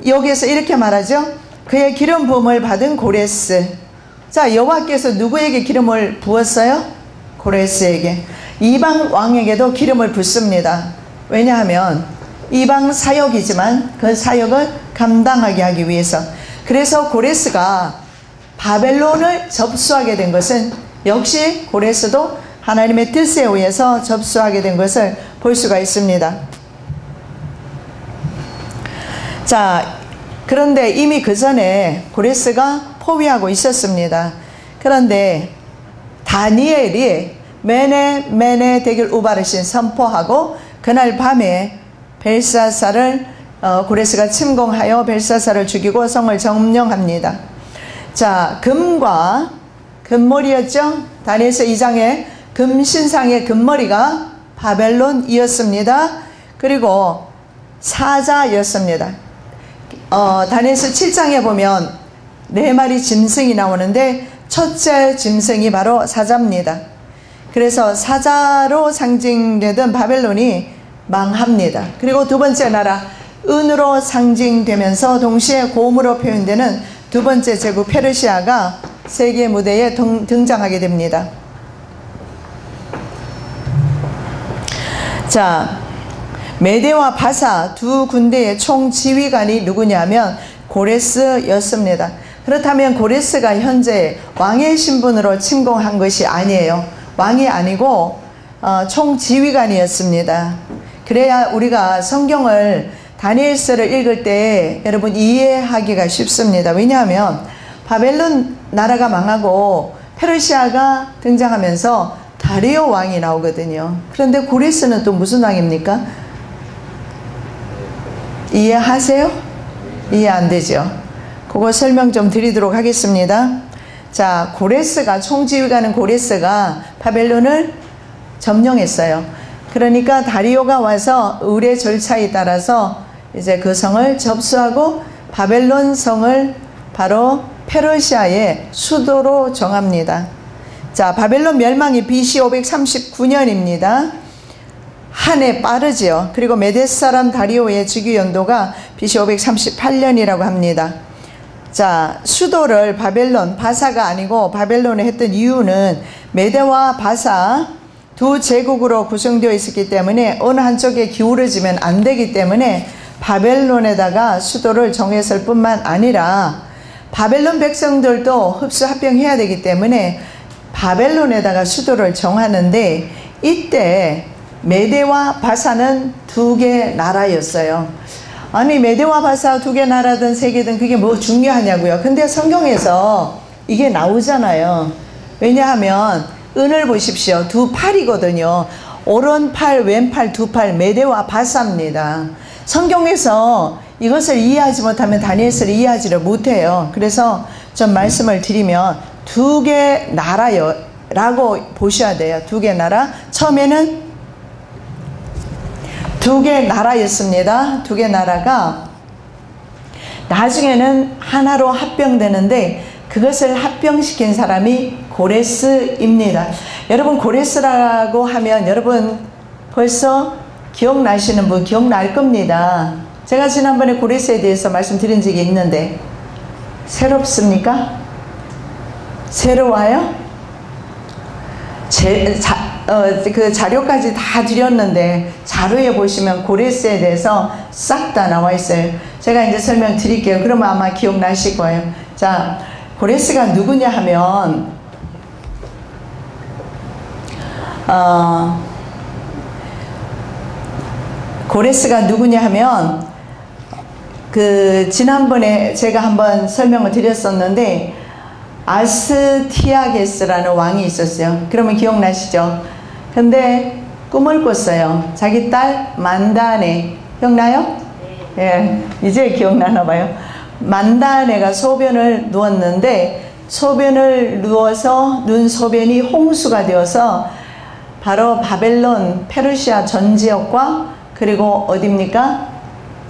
여기에서 이렇게 말하죠. 그의 기름 부음을 받은 고레스. 자, 여호와께서 누구에게 기름을 부었어요? 고레스에게. 이방 왕에게도 기름을 붓습니다. 왜냐하면 이방 사역이지만 그 사역을 감당하게 하기 위해서. 그래서 고레스가 바벨론을 접수하게 된 것은 역시 고레스도 하나님의 뜻에 의해서 접수하게 된 것을 볼 수가 있습니다. 자, 그런데 이미 그 전에 고레스가 포위하고 있었습니다. 그런데 다니엘이 메네 데길 우바르신 선포하고 그날 밤에 벨사살을 고레스가 침공하여 벨사살을 죽이고 성을 점령합니다. 자, 금머리였죠. 다니엘서 2장에 금신상의 금머리가 바벨론이었습니다. 그리고 사자였습니다. 다니엘서 7장에 보면 4마리 짐승이 나오는데 첫째 짐승이 바로 사자입니다. 그래서 사자로 상징되던 바벨론이 망합니다. 그리고 두 번째 나라 은으로 상징되면서 동시에 곰으로 표현되는 두 번째 제국 페르시아가 세계 무대에 등장하게 됩니다. 자, 메대와 바사 두 군대의 총지휘관이 누구냐면 고레스였습니다. 그렇다면 고레스가 현재 왕의 신분으로 침공한 것이 아니에요. 왕이 아니고 총지휘관이었습니다. 그래야 우리가 성경을 다니엘서를 읽을 때 여러분 이해하기가 쉽습니다. 왜냐하면 바벨론 나라가 망하고 페르시아가 등장하면서 다리오 왕이 나오거든요. 그런데 고레스는 또 무슨 왕입니까? 이해하세요? 이해 안 되죠? 그거 설명 좀 드리도록 하겠습니다. 자, 고레스가 총지휘관은 고레스가 바벨론을 점령했어요. 그러니까 다리오가 와서 의례 절차에 따라서 이제 그 성을 접수하고 바벨론 성을 바로 페르시아의 수도로 정합니다. 자, 바벨론 멸망이 BC 539년입니다. 한 해 빠르지요. 그리고 메데 사람 다리오의 즉위 연도가 BC 538년이라고 합니다. 자, 수도를 바벨론, 바사가 아니고 바벨론에 했던 이유는 메데와 바사 두 제국으로 구성되어 있었기 때문에 어느 한쪽에 기울어지면 안 되기 때문에 바벨론에다가 수도를 정했을 뿐만 아니라 바벨론 백성들도 흡수 합병해야 되기 때문에 바벨론에다가 수도를 정하는데 이때 메데와 바사는 두 개 나라였어요. 아니 메데와 바사 두 개 나라든 세 개든 그게 뭐 중요하냐고요. 근데 성경에서 이게 나오잖아요. 왜냐하면 은을 보십시오. 두 팔이거든요. 오른팔 왼팔 두 팔 메데와 바사입니다. 성경에서 이것을 이해하지 못하면 다니엘서를 이해하지를 못해요. 그래서 좀 말씀을 드리면 두 개 나라요 라고 보셔야 돼요. 두 개 나라. 처음에는 두 개 나라였습니다. 두 개 나라가 나중에는 하나로 합병되는데 그것을 합병시킨 사람이 고레스입니다. 여러분 고레스라고 하면 여러분 벌써 기억나시는 분 기억날 겁니다. 제가 지난번에 고레스에 대해서 말씀드린 적이 있는데 새롭습니까? 새로워요? 그 자료까지 다 드렸는데 자료에 보시면 고레스에 대해서 싹 다 나와 있어요. 제가 이제 설명 드릴게요. 그러면 아마 기억나실 거예요. 자, 고레스가 누구냐 하면 고레스가 누구냐 하면 그 지난번에 제가 한번 설명을 드렸었는데 아스티아게스라는 왕이 있었어요. 그러면 기억나시죠? 근데 꿈을 꿨어요. 자기 딸 만다네. 기억나요? 예, 이제 기억나나 봐요. 만다네가 소변을 누웠는데 소변을 누워서 눈 소변이 홍수가 되어서 바로 바벨론 페르시아 전 지역과 그리고 어디입니까?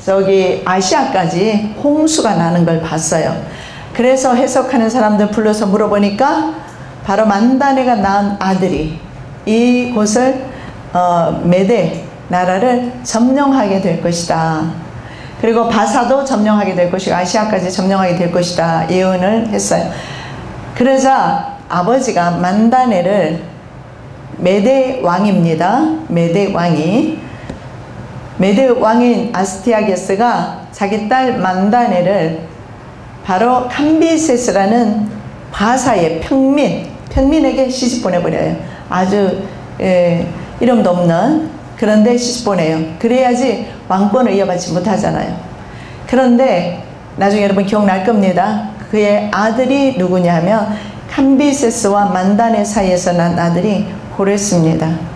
저기 아시아까지 홍수가 나는 걸 봤어요. 그래서 해석하는 사람들 불러서 물어보니까 바로 만다네가 낳은 아들이 이곳을 메데 나라를 점령하게 될 것이다. 그리고 바사도 점령하게 될 것이고 아시아까지 점령하게 될 것이다. 예언을 했어요. 그러자 아버지가 만다네를 메데 왕입니다. 메데 왕인 아스티아게스가 자기 딸 만다네를 바로 캄비세스라는 바사의 평민에게 시집 보내버려요. 아주 이름도 없는 그런데 시집 보내요. 그래야지 왕권을 이어받지 못하잖아요. 그런데 나중에 여러분 기억날 겁니다. 그의 아들이 누구냐 하면 캄비세스와 만다네 사이에서 난 아들이 고레스입니다.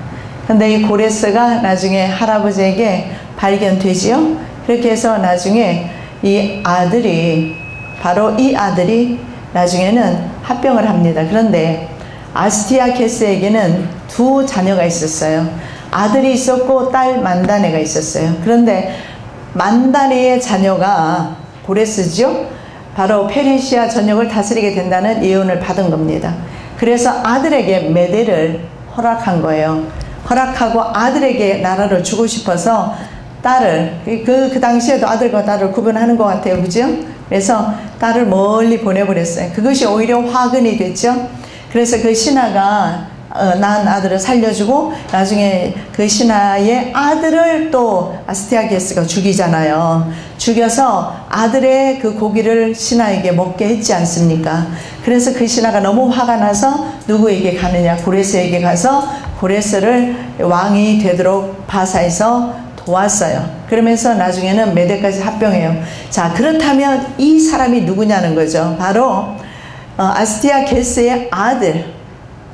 근데 이 고레스가 나중에 할아버지에게 발견되지요. 그렇게 해서 나중에 이 아들이, 바로 이 아들이 나중에는 합병을 합니다. 그런데 아스티아케스에게는 두 자녀가 있었어요. 아들이 있었고 딸 만다네가 있었어요. 그런데 만다네의 자녀가 고레스죠. 바로 페르시아 전역을 다스리게 된다는 예언을 받은 겁니다. 그래서 아들에게 메대를 허락한 거예요. 허락하고 아들에게 나라를 주고 싶어서 딸을, 그 당시에도 아들과 딸을 구분하는 것 같아요. 그죠? 그래서 딸을 멀리 보내버렸어요. 그것이 오히려 화근이 됐죠. 그래서 그 신하가 낳은 아들을 살려주고 나중에 그 신하의 아들을 또 아스티아게스가 죽이잖아요. 죽여서 아들의 그 고기를 신하에게 먹게 했지 않습니까? 그래서 그 신하가 너무 화가 나서 누구에게 가느냐? 고레스에게 가서 고레스를 왕이 되도록 바사에서 도왔어요. 그러면서 나중에는 메대까지 합병해요. 자, 그렇다면 이 사람이 누구냐는 거죠. 바로 아스티아게스의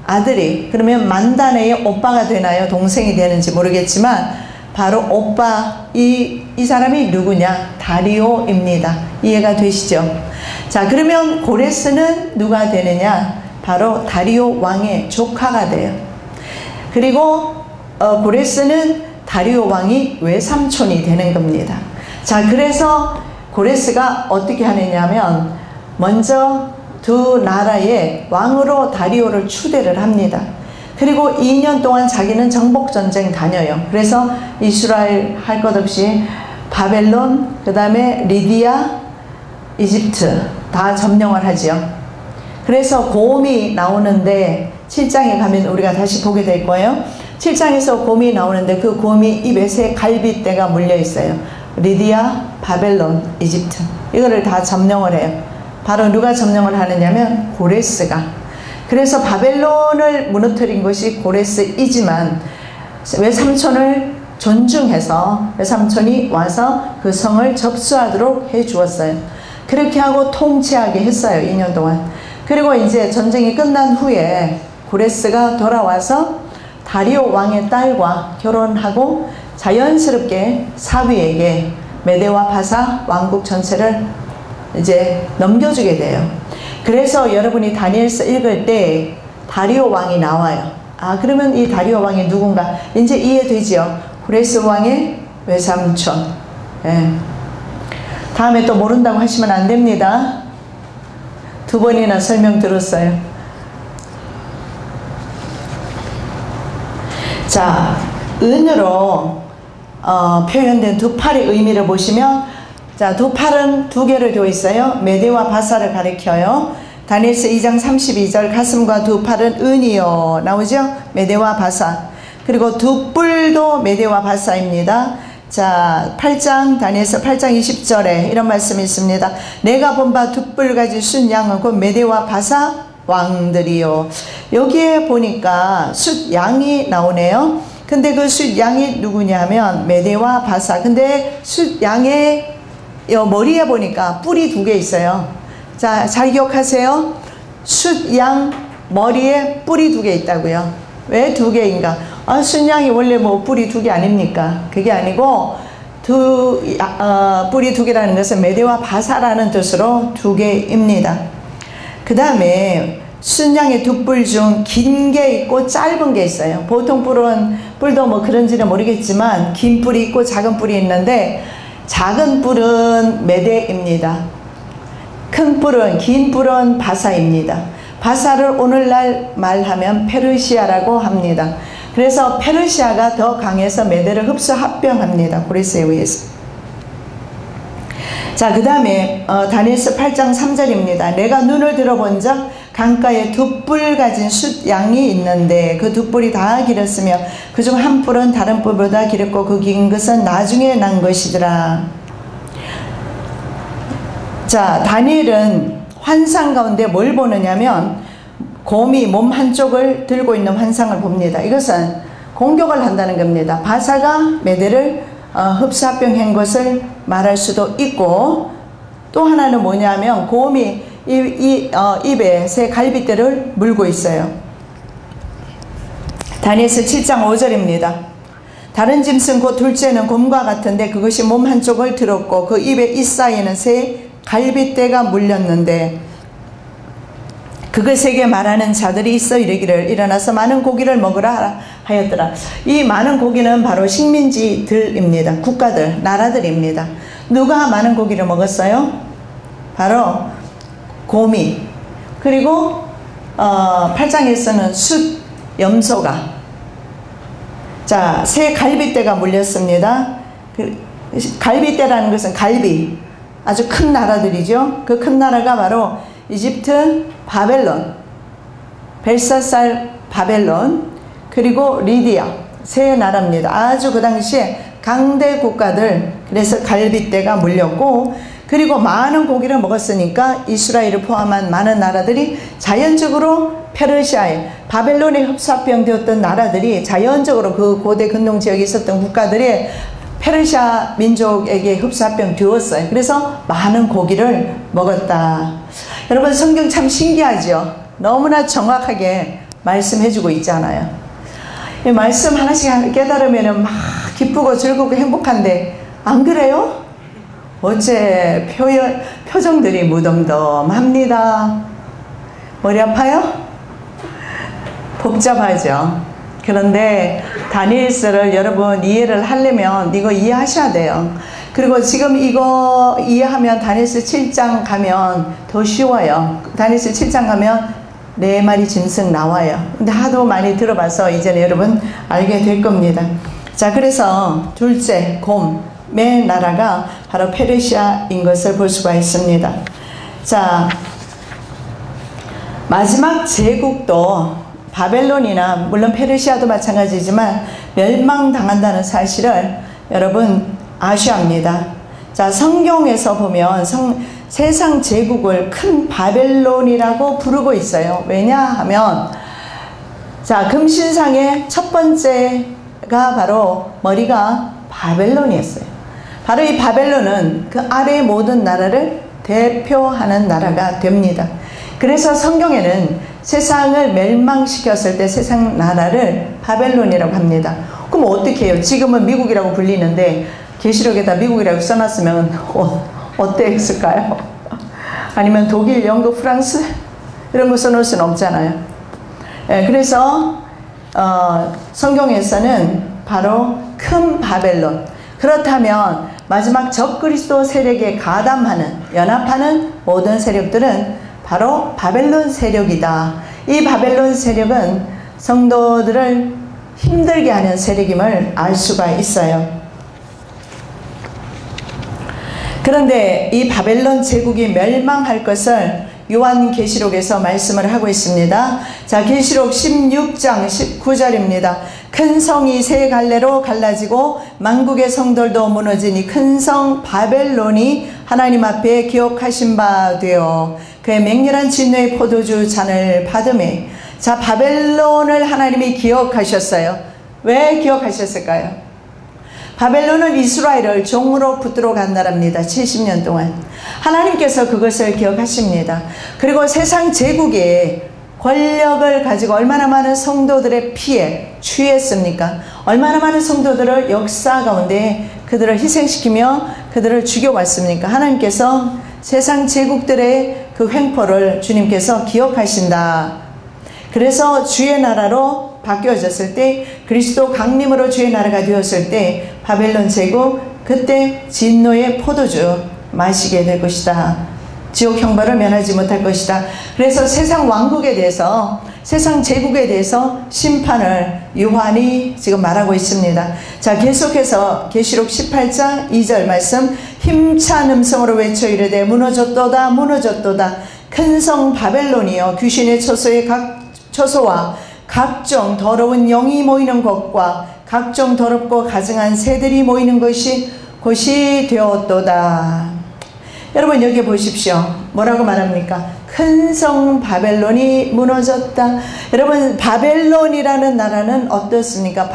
아들이, 그러면 만다네의 오빠가 되나요? 동생이 되는지 모르겠지만 바로 오빠, 이 사람이 누구냐? 다리오입니다. 이해가 되시죠? 자, 그러면 고레스는 누가 되느냐? 바로 다리오 왕의 조카가 돼요. 그리고 고레스는 다리오 왕이 외삼촌이 되는 겁니다. 자, 그래서 고레스가 어떻게 하느냐면 먼저 두 나라의 왕으로 다리오를 추대를 합니다. 그리고 2년 동안 자기는 정복전쟁 다녀요. 그래서 이스라엘 할 것 없이 바벨론, 그 다음에 리디아, 이집트 다 점령을 하죠. 그래서 곰이 나오는데 7장에 가면 우리가 다시 보게 될 거예요. 7장에서 곰이 나오는데 그 곰이 입에 새 갈빗대가 물려 있어요. 리디아, 바벨론, 이집트 이거를 다 점령을 해요. 바로 누가 점령을 하느냐면 고레스가. 그래서 바벨론을 무너뜨린 것이 고레스이지만 외삼촌을 존중해서 외삼촌이 와서 그 성을 접수하도록 해 주었어요. 그렇게 하고 통치하게 했어요. 2년 동안. 그리고 이제 전쟁이 끝난 후에 고레스가 돌아와서 다리오 왕의 딸과 결혼하고 자연스럽게 사위에게 메대와 바사 왕국 전체를 이제 넘겨주게 돼요. 그래서 여러분이 다니엘서 읽을 때 다리오 왕이 나와요. 아, 그러면 이 다리오 왕이 누군가 이제 이해되지요? 고레스 왕의 외삼촌. 예. 다음에 또 모른다고 하시면 안 됩니다. 2번이나 설명 들었어요. 자, 은으로 표현된 두 팔의 의미를 보시면, 자, 두 팔은 두 개로 되어 있어요. 메대와 바사를 가리켜요. 다니엘서 2장 32절 가슴과 두 팔은 은이요 나오죠? 메대와 바사. 그리고 두 뿔도 메대와 바사입니다. 자, 8장 다니엘서 8장 20절에 이런 말씀이 있습니다. 내가 본 바 두 뿔 가진 숫양은 곧 메대와 바사 왕들이요. 여기에 보니까 숫양이 나오네요. 근데 그 숫양이 누구냐면 메대와 바사. 근데 숫양의 머리에 보니까 뿔이 두 개 있어요. 자, 잘 기억하세요. 숫양 머리에 뿔이 두 개 있다고요. 왜 두 개인가? 숫양이 원래 뭐 뿔이 두 개 아닙니까? 그게 아니고 뿔이 두 개라는 것은 메대와 바사라는 뜻으로 두 개입니다. 그 다음에 숫양의 두 뿔 중 긴 게 있고 짧은 게 있어요. 보통 뿔도 뭐 그런지는 모르겠지만 긴 뿔이 있고 작은 뿔이 있는데 작은 뿔은 메대입니다. 큰 뿔은, 긴 뿔은 바사입니다. 바사를 오늘날 말하면 페르시아라고 합니다. 그래서 페르시아가 더 강해서 메대를 흡수 합병합니다. 고레스에 의해서. 자, 그 다음에 다니엘서 8장 3절입니다. 내가 눈을 들어본 적 강가에 두 뿔 가진 숫양이 있는데 그 두 뿔이 다 길었으며 그중 한 뿔은 다른 뿔보다 길었고 그 긴 것은 나중에 난 것이더라. 자, 다니엘은 환상 가운데 뭘 보느냐면 곰이 몸 한쪽을 들고 있는 환상을 봅니다. 이것은 공격을 한다는 겁니다. 바사가 메대를 흡수합병한 것을 말할 수도 있고, 또 하나는 뭐냐면 곰이 입에 새 갈빗대를 물고 있어요. 다니엘서 7장 5절입니다. 다른 짐승 곧 둘째는 곰과 같은데 그것이 몸 한쪽을 들었고 그 입에 이 사이에는 새 갈빗대가 물렸는데 그것에게 말하는 자들이 있어 이르기를 일어나서 많은 고기를 먹으라 하였더라. 이 많은 고기는 바로 식민지들입니다. 국가들, 나라들입니다. 누가 많은 고기를 먹었어요? 바로 곰이. 그리고 8장에서는 숫, 염소가. 자, 새 갈빗대가 물렸습니다. 갈빗대라는 것은 갈비. 아주 큰 나라들이죠. 그 큰 나라가 바로 이집트, 바벨론, 벨사살 바벨론, 그리고 리디아 세 나라입니다. 아주 그 당시에 강대 국가들. 그래서 갈빗대가 물렸고, 그리고 많은 고기를 먹었으니까 이스라엘을 포함한 많은 나라들이 자연적으로 페르시아에 바벨론에 흡사병 되었던 나라들이 자연적으로 그 고대 근동 지역에 있었던 국가들이 페르시아 민족에게 흡사병 되었어요. 그래서 많은 고기를 먹었다. 여러분, 성경 참 신기하죠? 너무나 정확하게 말씀해주고 있잖아요. 이 말씀 하나씩 깨달으면 막 기쁘고 즐겁고 행복한데, 안 그래요? 어째 표정들이 무덤덤합니다. 머리 아파요? 복잡하죠? 그런데 다니엘서를 여러분 이해를 하려면 이거 이해하셔야 돼요. 그리고 지금 이거 이해하면 다니엘서 7장 가면 더 쉬워요. 다니엘서 7장 가면 4마리 짐승 나와요. 근데 하도 많이 들어봐서 이제는 여러분 알게 될 겁니다. 자, 그래서 둘째 곰의 나라가 바로 페르시아인 것을 볼 수가 있습니다. 자, 마지막 제국도 바벨론이나 물론 페르시아도 마찬가지지만 멸망당한다는 사실을 여러분 아셔야 합니다. 자, 성경에서 보면 세상 제국을 큰 바벨론이라고 부르고 있어요. 왜냐하면 자, 금신상의 첫 번째가 바로 머리가 바벨론이었어요. 바로 이 바벨론은 그 아래의 모든 나라를 대표하는 나라가 됩니다. 그래서 성경에는 세상을 멸망시켰을 때 세상 나라를 바벨론이라고 합니다. 그럼 어떻게 해요? 지금은 미국이라고 불리는데 계시록에다 미국이라고 써놨으면 어때 했을까요? 아니면 독일, 영국, 프랑스 이런 거 써놓을 수는 없잖아요. 그래서 성경에서는 바로 큰 바벨론. 그렇다면 마지막 적그리스도 세력에 가담하는, 연합하는 모든 세력들은 바로 바벨론 세력이다. 이 바벨론 세력은 성도들을 힘들게 하는 세력임을 알 수가 있어요. 그런데 이 바벨론 제국이 멸망할 것을 요한계시록에서 말씀을 하고 있습니다. 자, 계시록 16장 19절입니다. 큰 성이 세 갈래로 갈라지고 만국의 성들도 무너지니 큰 성 바벨론이 하나님 앞에 기억하신 바 되어 그의 맹렬한 진노의 포도주 잔을 받으매. 자, 바벨론을 하나님이 기억하셨어요. 왜 기억하셨을까요? 바벨론은 이스라엘을 종으로 붙들어 간 나라입니다. 70년 동안. 하나님께서 그것을 기억하십니다. 그리고 세상 제국의 권력을 가지고 얼마나 많은 성도들의 피해 취했습니까? 얼마나 많은 성도들을 역사 가운데 그들을 희생시키며 그들을 죽여왔습니까? 하나님께서 세상 제국들의 그 횡포를 주님께서 기억하신다. 그래서 주의 나라로 바뀌어졌을 때, 그리스도 강림으로 주의 나라가 되었을 때 바벨론 제국, 그때 진노의 포도주 마시게 될 것이다. 지옥 형벌을 면하지 못할 것이다. 그래서 세상 왕국에 대해서, 세상 제국에 대해서 심판을 요한이 지금 말하고 있습니다. 자, 계속해서 계시록 18장 2절 말씀, 힘찬 음성으로 외쳐 이르되 무너졌도다 무너졌도다 큰 성 바벨론이여 귀신의 처소와 각종 더러운 영이 모이는 곳과 각종 더럽고 가증한 새들이 모이는 곳이 되었도다. 여러분 여기 보십시오. 뭐라고 말합니까? 큰 성 바벨론이 무너졌다. 여러분 바벨론이라는 나라는 어떻습니까?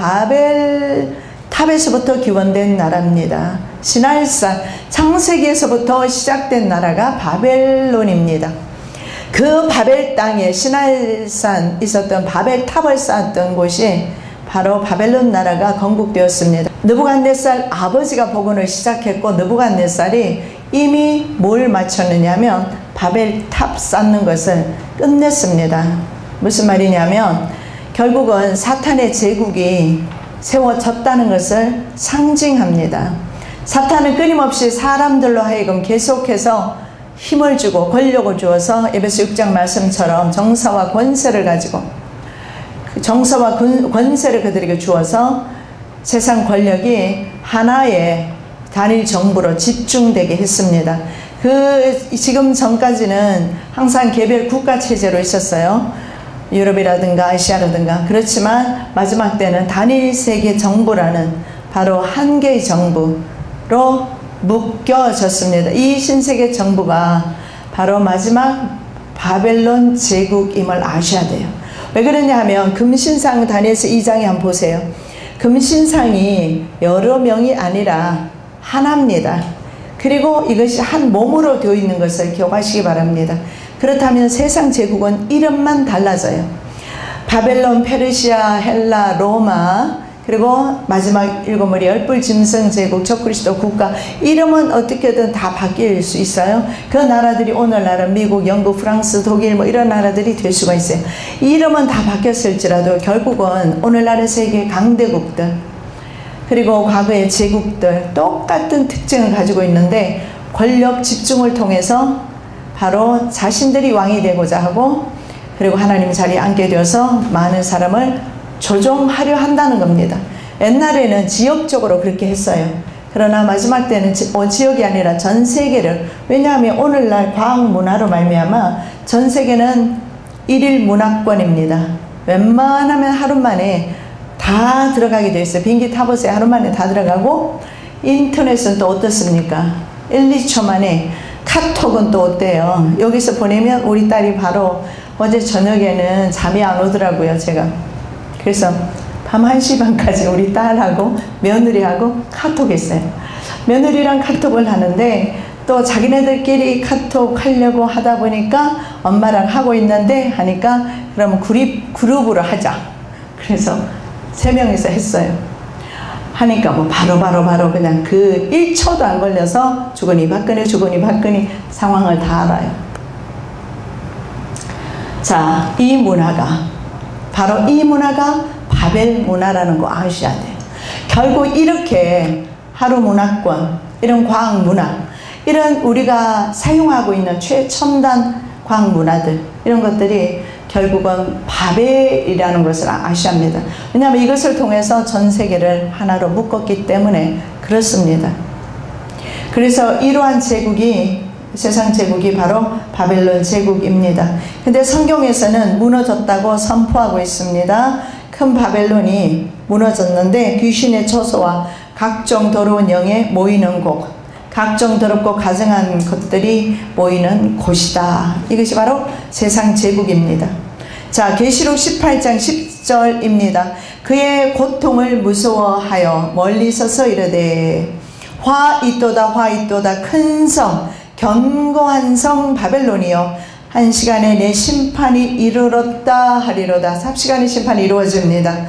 바벨탑에서부터 기원된 나라입니다. 시나이산 창세기에서부터 시작된 나라가 바벨론입니다. 그 바벨 땅에 시나이산 있었던 바벨탑을 쌓았던 곳이 바로 바벨론 나라가 건국되었습니다. 느부갓네살 아버지가 복원을 시작했고 느부갓네살이 이미 뭘 마쳤느냐면 바벨탑 쌓는 것을 끝냈습니다. 무슨 말이냐면 결국은 사탄의 제국이 세워졌다는 것을 상징합니다. 사탄은 끊임없이 사람들로 하여금 계속해서 힘을 주고 권력을 주어서 에베소 6장 말씀처럼 정사와 권세를 가지고 정사와 권세를 그들에게 주어서 세상 권력이 하나의 단일 정부로 집중되게 했습니다. 지금 전까지는 항상 개별 국가 체제로 있었어요. 유럽이라든가 아시아라든가. 그렇지만 마지막 때는 단일 세계 정부라는 바로 한 개의 정부로 묶여졌습니다. 이 신세계 정부가 바로 마지막 바벨론 제국임을 아셔야 돼요. 왜 그러냐 하면 금신상 다니엘서 2장에 한번 보세요. 금신상이 여러 명이 아니라 하나입니다. 그리고 이것이 한 몸으로 되어 있는 것을 기억하시기 바랍니다. 그렇다면 세상 제국은 이름만 달라져요. 바벨론, 페르시아, 헬라, 로마, 그리고 마지막 일곱 머리 열불 짐승 제국, 적그리스도 국가, 이름은 어떻게든 다 바뀔 수 있어요. 그 나라들이 오늘날은 미국, 영국, 프랑스, 독일 뭐 이런 나라들이 될 수가 있어요. 이름은 다 바뀌었을지라도 결국은 오늘날의 세계 강대국들 그리고 과거의 제국들 똑같은 특징을 가지고 있는데 권력 집중을 통해서 바로 자신들이 왕이 되고자 하고 그리고 하나님 자리에 앉게 되어서 많은 사람을 조종하려 한다는 겁니다. 옛날에는 지역적으로 그렇게 했어요. 그러나 마지막 때는 지역이 아니라 전 세계를, 왜냐하면 오늘날 과학문화로 말미암아 전 세계는 일일 문화권입니다. 웬만하면 하루 만에 다 들어가게 되어 있어요. 비행기 타보세요. 하루 만에 다 들어가고, 인터넷은 또 어떻습니까? 1, 2초 만에. 카톡은 또 어때요? 여기서 보내면 우리 딸이 바로 어제 저녁에는 잠이 안 오더라고요. 제가 그래서 밤 1시 반까지 우리 딸하고 며느리하고 카톡했어요. 며느리랑 카톡을 하는데 또 자기네들끼리 카톡 하려고 하다 보니까 엄마랑 하고 있는데 하니까 그러면 그룹으로 하자. 그래서 3명이서 했어요. 하니까 뭐 바로 그냥 그 1초도 안 걸려서 주거니 받거니 상황을 다 알아요. 자, 이 문화가 바로 이 문화가 바벨 문화라는 거 아셔야 돼요. 결국 이렇게 하루 문화권, 이런 과학 문화, 이런 우리가 사용하고 있는 최첨단 과학 문화들, 이런 것들이 결국은 바벨이라는 것을 아셔야 합니다. 왜냐하면 이것을 통해서 전 세계를 하나로 묶었기 때문에 그렇습니다. 그래서 이러한 제국이, 세상 제국이 바로 바벨론 제국입니다. 근데 성경에서는 무너졌다고 선포하고 있습니다. 큰 바벨론이 무너졌는데 귀신의 처소와 각종 더러운 영에 모이는 곳, 각종 더럽고 가증한 것들이 모이는 곳이다. 이것이 바로 세상 제국입니다. 자, 계시록 18장 10절입니다. 그의 고통을 무서워하여 멀리 서서 이르되 화 있도다 큰 성 견고한 성 바벨론이여 한 시간에 내 심판이 이르렀다 하리로다. 삽시간의 심판이 이루어집니다.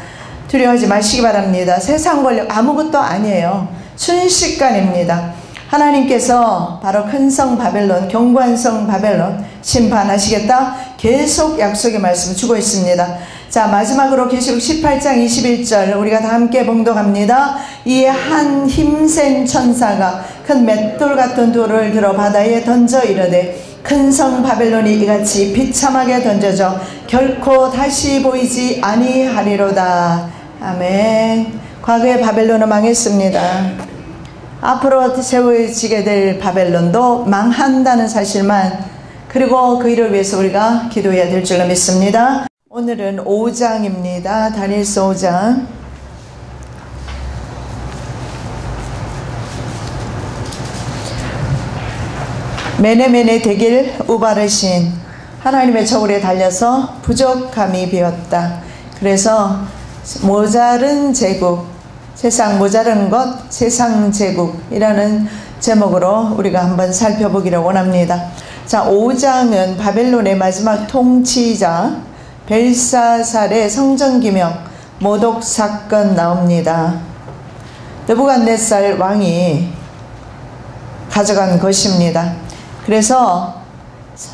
두려워하지 마시기 바랍니다. 세상 권력 아무것도 아니에요. 순식간입니다. 하나님께서 바로 큰 성 바벨론, 견고한 성 바벨론 심판하시겠다 계속 약속의 말씀을 주고 있습니다. 자, 마지막으로 계시록 18장 21절 우리가 다 함께 봉독합니다. 이에 한 힘센 천사가 큰 맷돌 같은 돌을 들어 바다에 던져 이르되 큰 성 바벨론이 이같이 비참하게 던져져 결코 다시 보이지 아니하리로다. 아멘. 과거의 바벨론은 망했습니다. 앞으로 세워지게 될 바벨론도 망한다는 사실만, 그리고 그 일을 위해서 우리가 기도해야 될 줄로 믿습니다. 오늘은 5장입니다. 다니엘서 5장. 메네메네 되길 우바르신, 하나님의 저울에 달려서 부족함이 되었다. 그래서 모자른 제국, 세상 모자른 것, 세상 제국이라는 제목으로 우리가 한번 살펴보기를 원합니다. 자, 5장은 바벨론의 마지막 통치자 벨사살의 성전기명, 모독 사건 나옵니다. 느부갓네살 왕이 가져간 것입니다. 그래서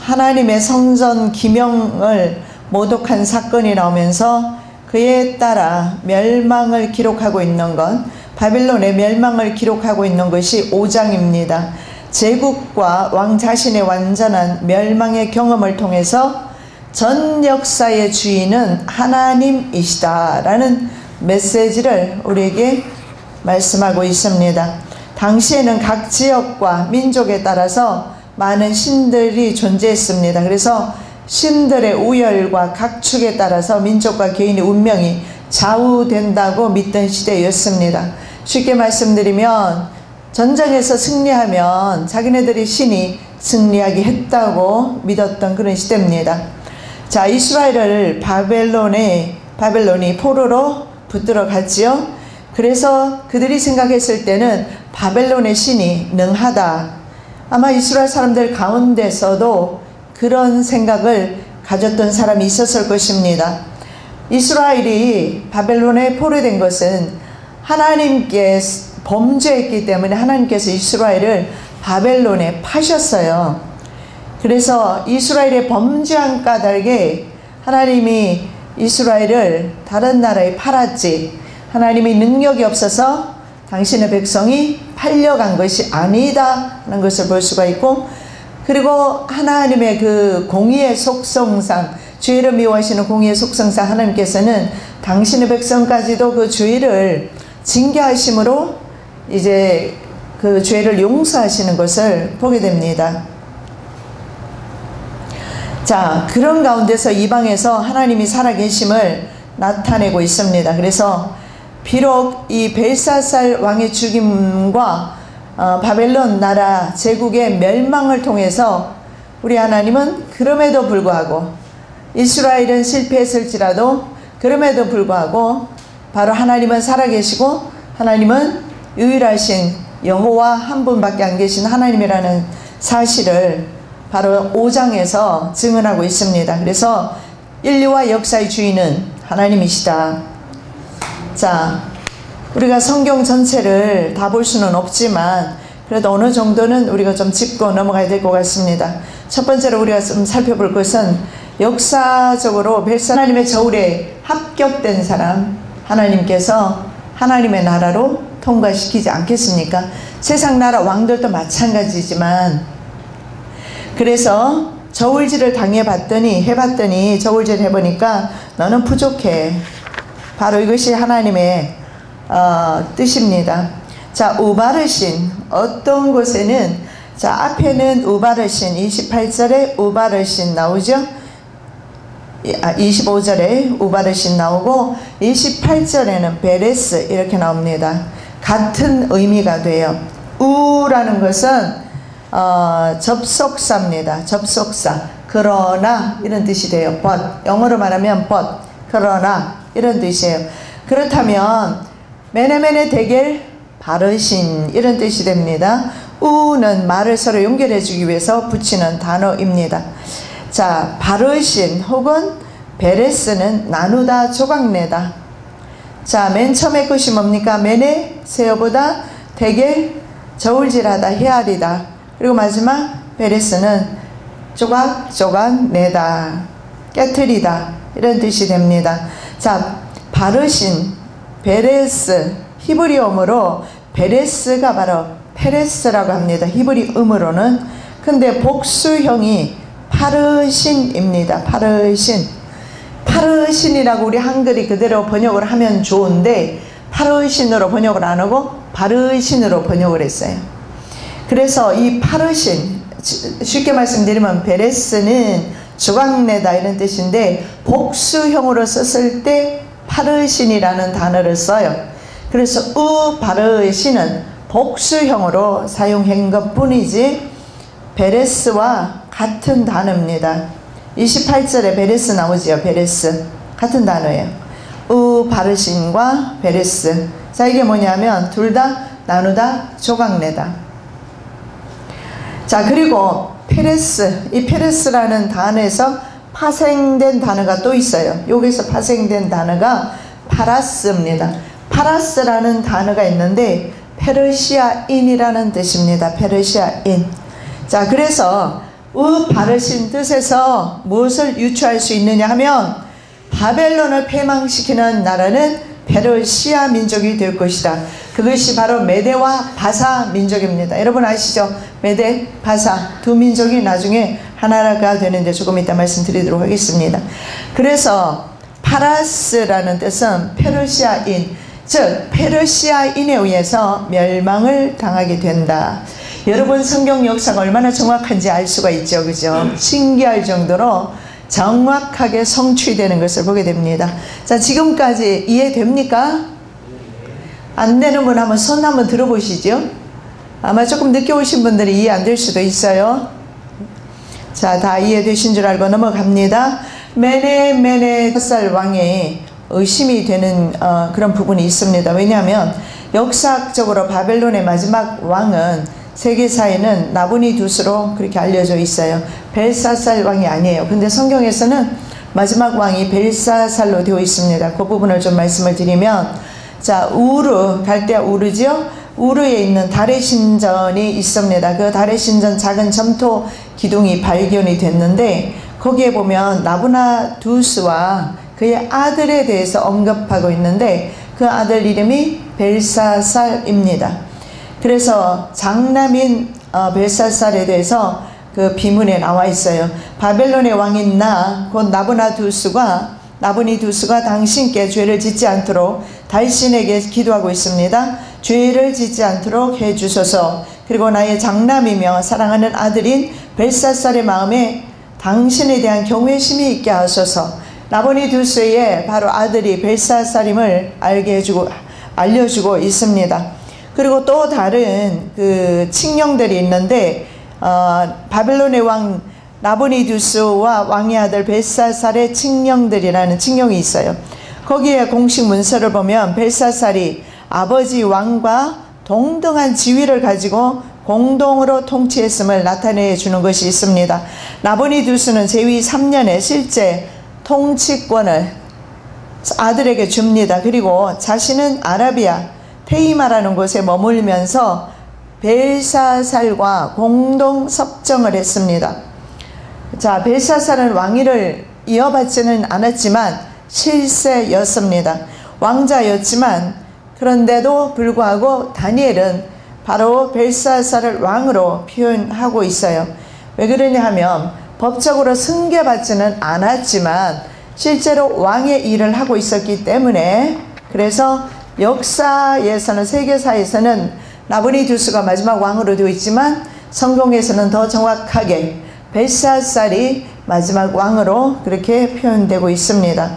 하나님의 성전 기명을 모독한 사건이 나오면서 그에 따라 멸망을 기록하고 있는 것, 바벨론의 멸망을 기록하고 있는 것이 5장입니다. 제국과 왕 자신의 완전한 멸망의 경험을 통해서 전 역사의 주인은 하나님이시다라는 메시지를 우리에게 말씀하고 있습니다. 당시에는 각 지역과 민족에 따라서 많은 신들이 존재했습니다. 그래서 신들의 우열과 각축에 따라서 민족과 개인의 운명이 좌우된다고 믿던 시대였습니다. 쉽게 말씀드리면 전쟁에서 승리하면 자기네들이 신이 승리하게 했다고 믿었던 그런 시대입니다. 자, 이스라엘을 바벨론이 포로로 붙들어 갔지요. 그래서 그들이 생각했을 때는 바벨론의 신이 능하다. 아마 이스라엘 사람들 가운데서도 그런 생각을 가졌던 사람이 있었을 것입니다. 이스라엘이 바벨론에 포로된 것은 하나님께 범죄했기 때문에 하나님께서 이스라엘을 바벨론에 파셨어요. 그래서 이스라엘의 범죄한 까닭에 하나님이 이스라엘을 다른 나라에 팔았지, 하나님이 능력이 없어서 당신의 백성이 팔려간 것이 아니다라는 것을 볼 수가 있고, 그리고 하나님의 그 공의의 속성상, 죄를 미워하시는 공의의 속성상 하나님께서는 당신의 백성까지도 그 죄를 징계하심으로 이제 그 죄를 용서하시는 것을 보게 됩니다. 자, 그런 가운데서 이방에서 하나님이 살아계심을 나타내고 있습니다. 그래서 비록 이 벨사살 왕의 죽임과 바벨론 나라 제국의 멸망을 통해서 우리 하나님은 그럼에도 불구하고, 이스라엘은 실패했을지라도 그럼에도 불구하고 바로 하나님은 살아계시고 하나님은 유일하신 여호와 한 분밖에 안 계신 하나님이라는 사실을 바로 5장에서 증언하고 있습니다. 그래서 인류와 역사의 주인은 하나님이시다. 자, 우리가 성경 전체를 다 볼 수는 없지만 그래도 어느 정도는 우리가 좀 짚고 넘어가야 될 것 같습니다. 첫 번째로 우리가 좀 살펴볼 것은 역사적으로 하나님의 저울에 합격된 사람, 하나님께서 하나님의 나라로 통과시키지 않겠습니까? 세상 나라 왕들도 마찬가지지만, 그래서 저울질을 해봤더니 저울질 해보니까 너는 부족해. 바로 이것이 하나님의 뜻입니다. 자, 우바르신, 어떤 곳에는, 자, 앞에는 우바르신 28절에 우바르신 나오죠. 25절에 우바르신 나오고 28절에는 베레스 이렇게 나옵니다. 같은 의미가 돼요. 우라는 것은 접속사입니다. 접속사. 그러나 이런 뜻이 돼요. but. 영어로 말하면 but. 그러나 이런 뜻이에요. 그렇다면 메네메네 데겔 바르신 이런 뜻이 됩니다. 우는 말을 서로 연결해 주기 위해서 붙이는 단어입니다. 자, 바르신 혹은 베레스는 나누다, 조각내다. 자, 맨 처음에 것이 뭡니까? 메네, 세어보다, 데겔, 저울질하다, 헤아리다. 그리고 마지막 베레스는 조각 내다, 깨트리다 이런 뜻이 됩니다. 자, 바르신, 베레스, 히브리어음으로 베레스가 바로 페레스라고 합니다. 히브리음으로는. 근데 복수형이 파르신입니다. 파르신이라고 우리 한글이 그대로 번역을 하면 좋은데 파르신으로 번역을 안 하고 바르신으로 번역을 했어요. 그래서 이 파르신, 쉽게 말씀드리면 베레스는 조각내다 이런 뜻인데 복수형으로 썼을 때 파르신이라는 단어를 써요. 그래서 바르신은 복수형으로 사용한 것 뿐이지 베레스와 같은 단어입니다. 28절에 베레스 나오지요. 베레스 같은 단어예요. 바르신과 베레스. 자, 이게 뭐냐면 둘 다 나누다, 조각내다. 자, 그리고 페레스, 이 페레스라는 단어에서 파생된 단어가 또 있어요. 여기서 파생된 단어가 파라스입니다. 파라스라는 단어가 있는데 페르시아인이라는 뜻입니다. 페르시아인. 자, 그래서 바르신 뜻에서 무엇을 유추할 수 있느냐 하면 바벨론을 패망시키는 나라는 페르시아 민족이 될 것이다. 그것이 바로 메대와 바사 민족입니다. 여러분 아시죠? 메대, 바사 두 민족이 나중에 하나가 되는데 조금 이따 말씀드리도록 하겠습니다. 그래서 파라스라는 뜻은 페르시아인, 즉 페르시아인에 의해서 멸망을 당하게 된다. 여러분 성경 역사가 얼마나 정확한지 알 수가 있죠. 그죠? 신기할 정도로 정확하게 성취되는 것을 보게 됩니다. 자, 지금까지 이해됩니까? 안 되는 분 한번 손 한번 들어보시죠. 아마 조금 늦게 오신 분들이 이해 안 될 수도 있어요. 자, 다 이해되신 줄 알고 넘어갑니다. 메네살 왕의 의심이 되는 그런 부분이 있습니다. 왜냐하면 역사적으로 바벨론의 마지막 왕은 세계사에는 나부니두스로 그렇게 알려져 있어요. 벨사살 왕이 아니에요. 근데 성경에서는 마지막 왕이 벨사살로 되어 있습니다. 그 부분을 좀 말씀을 드리면, 자, 우르, 갈대아 우르죠? 우르에 있는 달의 신전이 있습니다. 그 달의 신전 작은 점토 기둥이 발견이 됐는데 거기에 보면 나부나두스와 그의 아들에 대해서 언급하고 있는데 그 아들 이름이 벨사살입니다. 그래서 장남인 벨사살에 대해서 그 비문에 나와 있어요. 바벨론의 왕인 나, 곧 나부니두스가 당신께 죄를 짓지 않도록 달신에게 기도하고 있습니다. 죄를 짓지 않도록 해주소서. 그리고 나의 장남이며 사랑하는 아들인 벨사살의 마음에 당신에 대한 경외심이 있게 하소서. 나부니두스의 바로 아들이 벨사살임을 알려주고 있습니다. 그리고 또 다른 그 칙령들이 있는데 바벨론의 왕 나부니두스와 왕의 아들 벨사살의 칙령들이라는 칙령이 있어요. 거기에 공식 문서를 보면 벨사살이 아버지 왕과 동등한 지위를 가지고 공동으로 통치했음을 나타내 주는 것이 있습니다. 나부니두스는 제위 3년에 실제 통치권을 아들에게 줍니다. 그리고 자신은 아라비아 테이마라는 곳에 머물면서 벨사살과 공동 섭정을 했습니다. 자, 벨사살은 왕위를 이어받지는 않았지만 실세였습니다. 왕자였지만 그런데도 불구하고 다니엘은 바로 벨사살을 왕으로 표현하고 있어요. 왜 그러냐 하면 법적으로 승계받지는 않았지만 실제로 왕의 일을 하고 있었기 때문에, 그래서 역사에서는, 세계사에서는 나부니두스가 마지막 왕으로 되어 있지만 성경에서는 더 정확하게 벨사살이 마지막 왕으로 그렇게 표현되고 있습니다.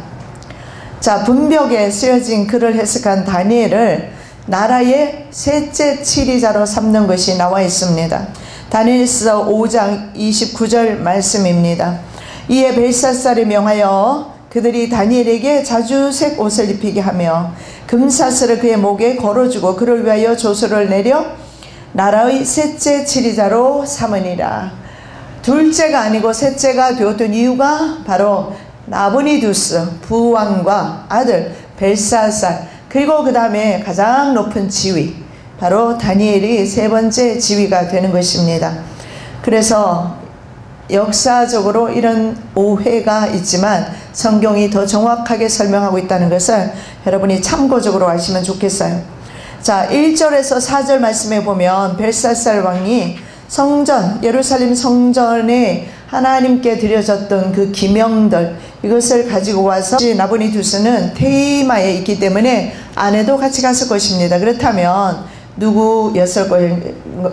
자, 분벽에 쓰여진 글을 해석한 다니엘을 나라의 셋째 치리자로 삼는 것이 나와 있습니다. 다니엘서 5장 29절 말씀입니다. 이에 벨사살이 명하여 그들이 다니엘에게 자주색 옷을 입히게 하며 금사슬을 그의 목에 걸어주고 그를 위하여 조서를 내려 나라의 셋째 치리자로 삼으니라. 둘째가 아니고 셋째가 되었던 이유가 바로 나부니두스 부왕과 아들 벨사살, 그리고 그 다음에 가장 높은 지위, 바로 다니엘이 세 번째 지위가 되는 것입니다. 그래서 역사적으로 이런 오해가 있지만 성경이 더 정확하게 설명하고 있다는 것을 여러분이 참고적으로 아시면 좋겠어요. 자, 1절에서 4절 말씀에 보면 벨사살 왕이 성전, 예루살렘 성전에 하나님께 드려졌던 그 기명들, 이것을 가지고 와서 나부니두스는 테이마에 있기 때문에 아내도 같이 갔을 것입니다. 그렇다면 누구였을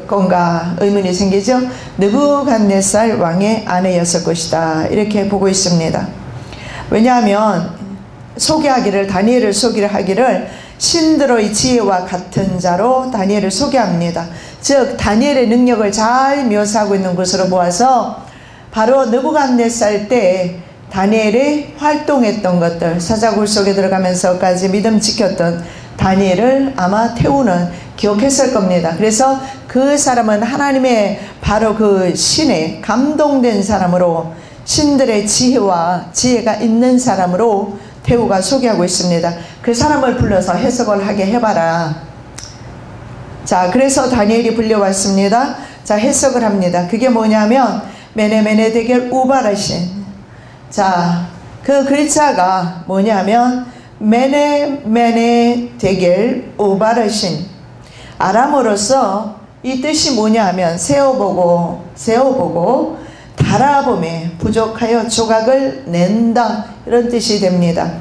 건가 의문이 생기죠. 느부갓네살 왕의 아내였을 것이다, 이렇게 보고 있습니다. 왜냐하면 다니엘을 소개하기를 신들의 지혜와 같은 자로 다니엘을 소개합니다. 즉 다니엘의 능력을 잘 묘사하고 있는 것으로 보아서 바로 느부갓네살 때 다니엘이 활동했던 것들, 사자굴 속에 들어가면서까지 믿음 지켰던 다니엘을 아마 태우는 기억했을 겁니다. 그래서 그 사람은 하나님의 바로 그 신에 감동된 사람으로, 신들의 지혜가 있는 사람으로 태우가 소개하고 있습니다. 그 사람을 불러서 해석을 하게 해봐라. 자, 그래서 다니엘이 불려왔습니다. 자, 해석을 합니다. 그게 뭐냐면 메네메네 데겔 우바르신. 자, 그 글자가 뭐냐면 메네메네 데겔 우바르신. 아람어로서 이 뜻이 뭐냐 하면 세어보고 달아봄에 부족하여 조각을 낸다, 이런 뜻이 됩니다.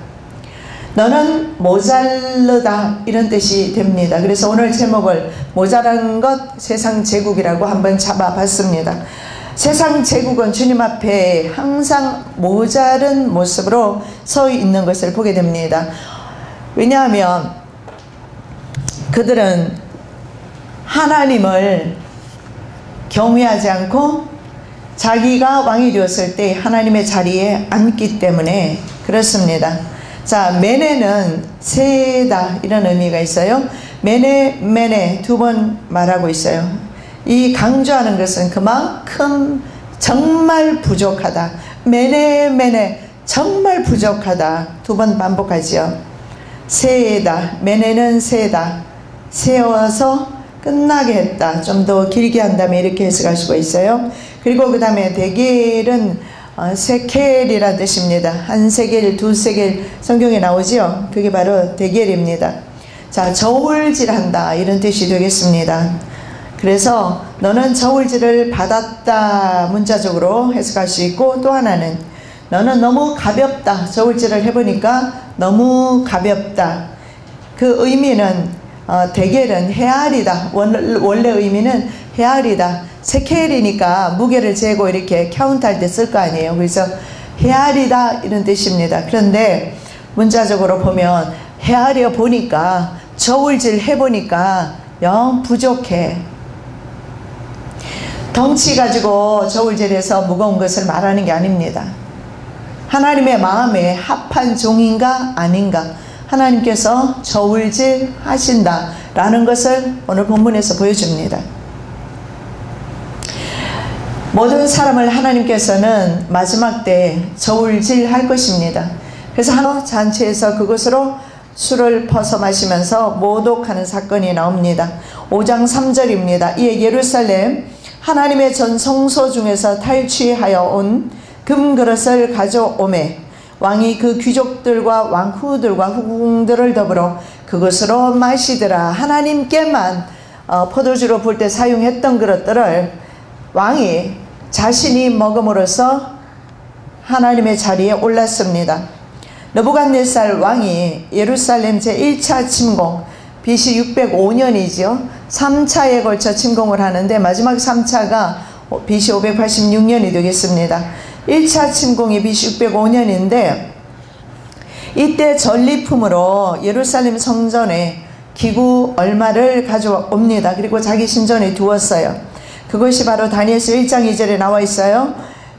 너는 모자르다, 이런 뜻이 됩니다. 그래서 오늘 제목을 모자란 것 세상 제국이라고 한번 잡아봤습니다. 세상 제국은 주님 앞에 항상 모자른 모습으로 서 있는 것을 보게 됩니다. 왜냐하면 그들은 하나님을 경외하지 않고 자기가 왕이 되었을 때 하나님의 자리에 앉기 때문에 그렇습니다. 자, 메네는 세다, 이런 의미가 있어요. 메네 두 번 말하고 있어요. 이 강조하는 것은 그만큼 정말 부족하다. 메네 정말 부족하다, 두 번 반복하지요. 세다, 메네는 세다, 세워서 끝나게 했다. 좀 더 길게 한다면 이렇게 해석할 수가 있어요. 그리고 그 다음에 데겔은 세켈이라는 뜻입니다. 한 세겔, 두 세겔 성경에 나오지요. 그게 바로 데겔입니다. 자, 저울질한다, 이런 뜻이 되겠습니다. 그래서 너는 저울질을 받았다, 문자적으로 해석할 수 있고, 또 하나는 너는 너무 가볍다. 저울질을 해보니까 너무 가볍다. 그 의미는 데겔은 헤아리다. 원래 의미는 헤아리다. 세켈이니까 무게를 재고 이렇게 카운트할 때 쓸 거 아니에요. 그래서 헤아리다, 이런 뜻입니다. 그런데 문자적으로 보면 헤아려 보니까, 저울질 해보니까 영 부족해. 덩치 가지고 저울질해서 무거운 것을 말하는 게 아닙니다. 하나님의 마음에 합한 종인가 아닌가, 하나님께서 저울질 하신다라는 것을 오늘 본문에서 보여줍니다. 모든 사람을 하나님께서는 마지막 때 저울질 할 것입니다. 그래서 한 잔치에서 그것으로 술을 퍼서 마시면서 모독하는 사건이 나옵니다. 5장 3절입니다. 이에 예루살렘 하나님의 전 성소 중에서 탈취하여 온 금그릇을 가져오매 왕이 그 귀족들과 왕후들과 후궁들을 더불어 그것으로 마시더라. 하나님께만 포도주로 부을 때 사용했던 그릇들을 왕이 자신이 먹음으로써 하나님의 자리에 올랐습니다. 느부갓네살 왕이 예루살렘 제1차 침공, BC 605년이죠. 3차에 걸쳐 침공을 하는데 마지막 3차가 BC 586년이 되겠습니다. 1차 침공이 BC 605년인데 이때 전리품으로 예루살렘 성전에 기구 얼마를 가져옵니다. 그리고 자기 신전에 두었어요. 그것이 바로 다니엘서 1장 2절에 나와 있어요.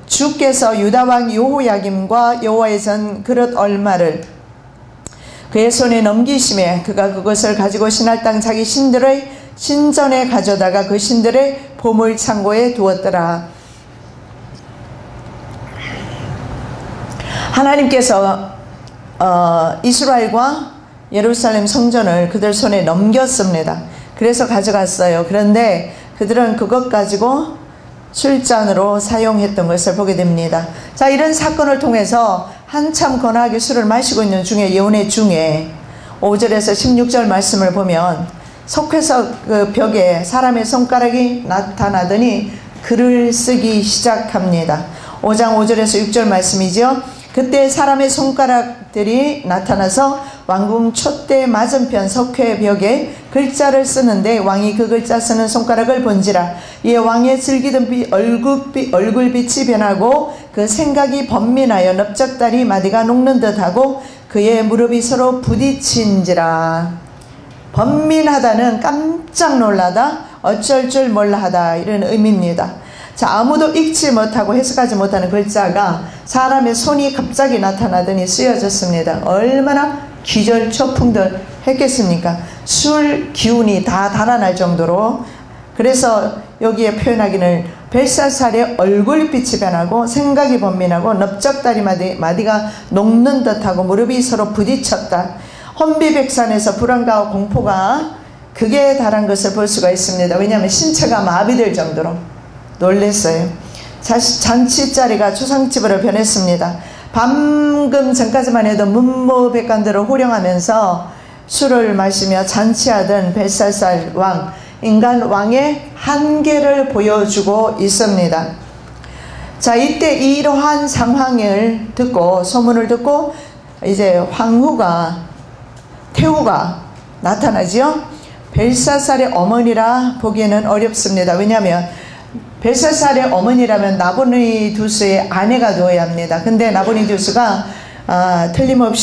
주께서 유다왕 여호야김과 여호와의 전 그릇 얼마를 그의 손에 넘기심에 그가 그것을 가지고 신할 땅 자기 신들의 신전에 가져다가 그 신들의 보물창고에 두었더라. 하나님께서 이스라엘과 예루살렘 성전을 그들 손에 넘겼습니다. 그래서 가져갔어요. 그런데 그들은 그것 가지고 술잔으로 사용했던 것을 보게 됩니다. 자, 이런 사건을 통해서 한참 거나하게 술을 마시고 있는 중에 예언의 중에 5절에서 16절 말씀을 보면 속해서 그 벽에 사람의 손가락이 나타나더니 글을 쓰기 시작합니다. 5장 5절에서 6절 말씀이죠. 그때 사람의 손가락들이 나타나서 왕궁 촛대 맞은편 석회 벽에 글자를 쓰는데 왕이 그 글자 쓰는 손가락을 본지라. 이에 왕의 즐기던 얼굴빛이 변하고 그 생각이 번민하여 넓적다리 마디가 녹는 듯하고 그의 무릎이 서로 부딪힌지라. 번민하다는 깜짝 놀라다, 어쩔 줄 몰라하다, 이런 의미입니다. 자, 아무도 읽지 못하고 해석하지 못하는 글자가 사람의 손이 갑자기 나타나더니 쓰여졌습니다. 얼마나 기절초풍들 했겠습니까? 술 기운이 다 달아날 정도로. 그래서 여기에 벨사살의 얼굴빛이 변하고 생각이 번민하고 넓적다리 마디가 녹는 듯하고 무릎이 서로 부딪혔다. 혼비백산에서 불안과 공포가 극에 달한 것을 볼 수가 있습니다. 왜냐하면 신체가 마비될 정도로 놀랬어요. 잔치자리가 초상집으로 변했습니다. 방금 전까지만 해도 문무백관들을 호령하면서 술을 마시며 잔치하던 벨사살 왕, 인간 왕의 한계를 보여주고 있습니다. 자, 이때 이러한 상황을 듣고, 소문을 듣고 이제 태후가 나타나지요. 벨사살의 어머니라 보기에는 어렵습니다. 왜냐하면 벨사살의 어머니라면 나보니두스의 아내가 되어야 합니다. 근데 나보니두스가 틀림없이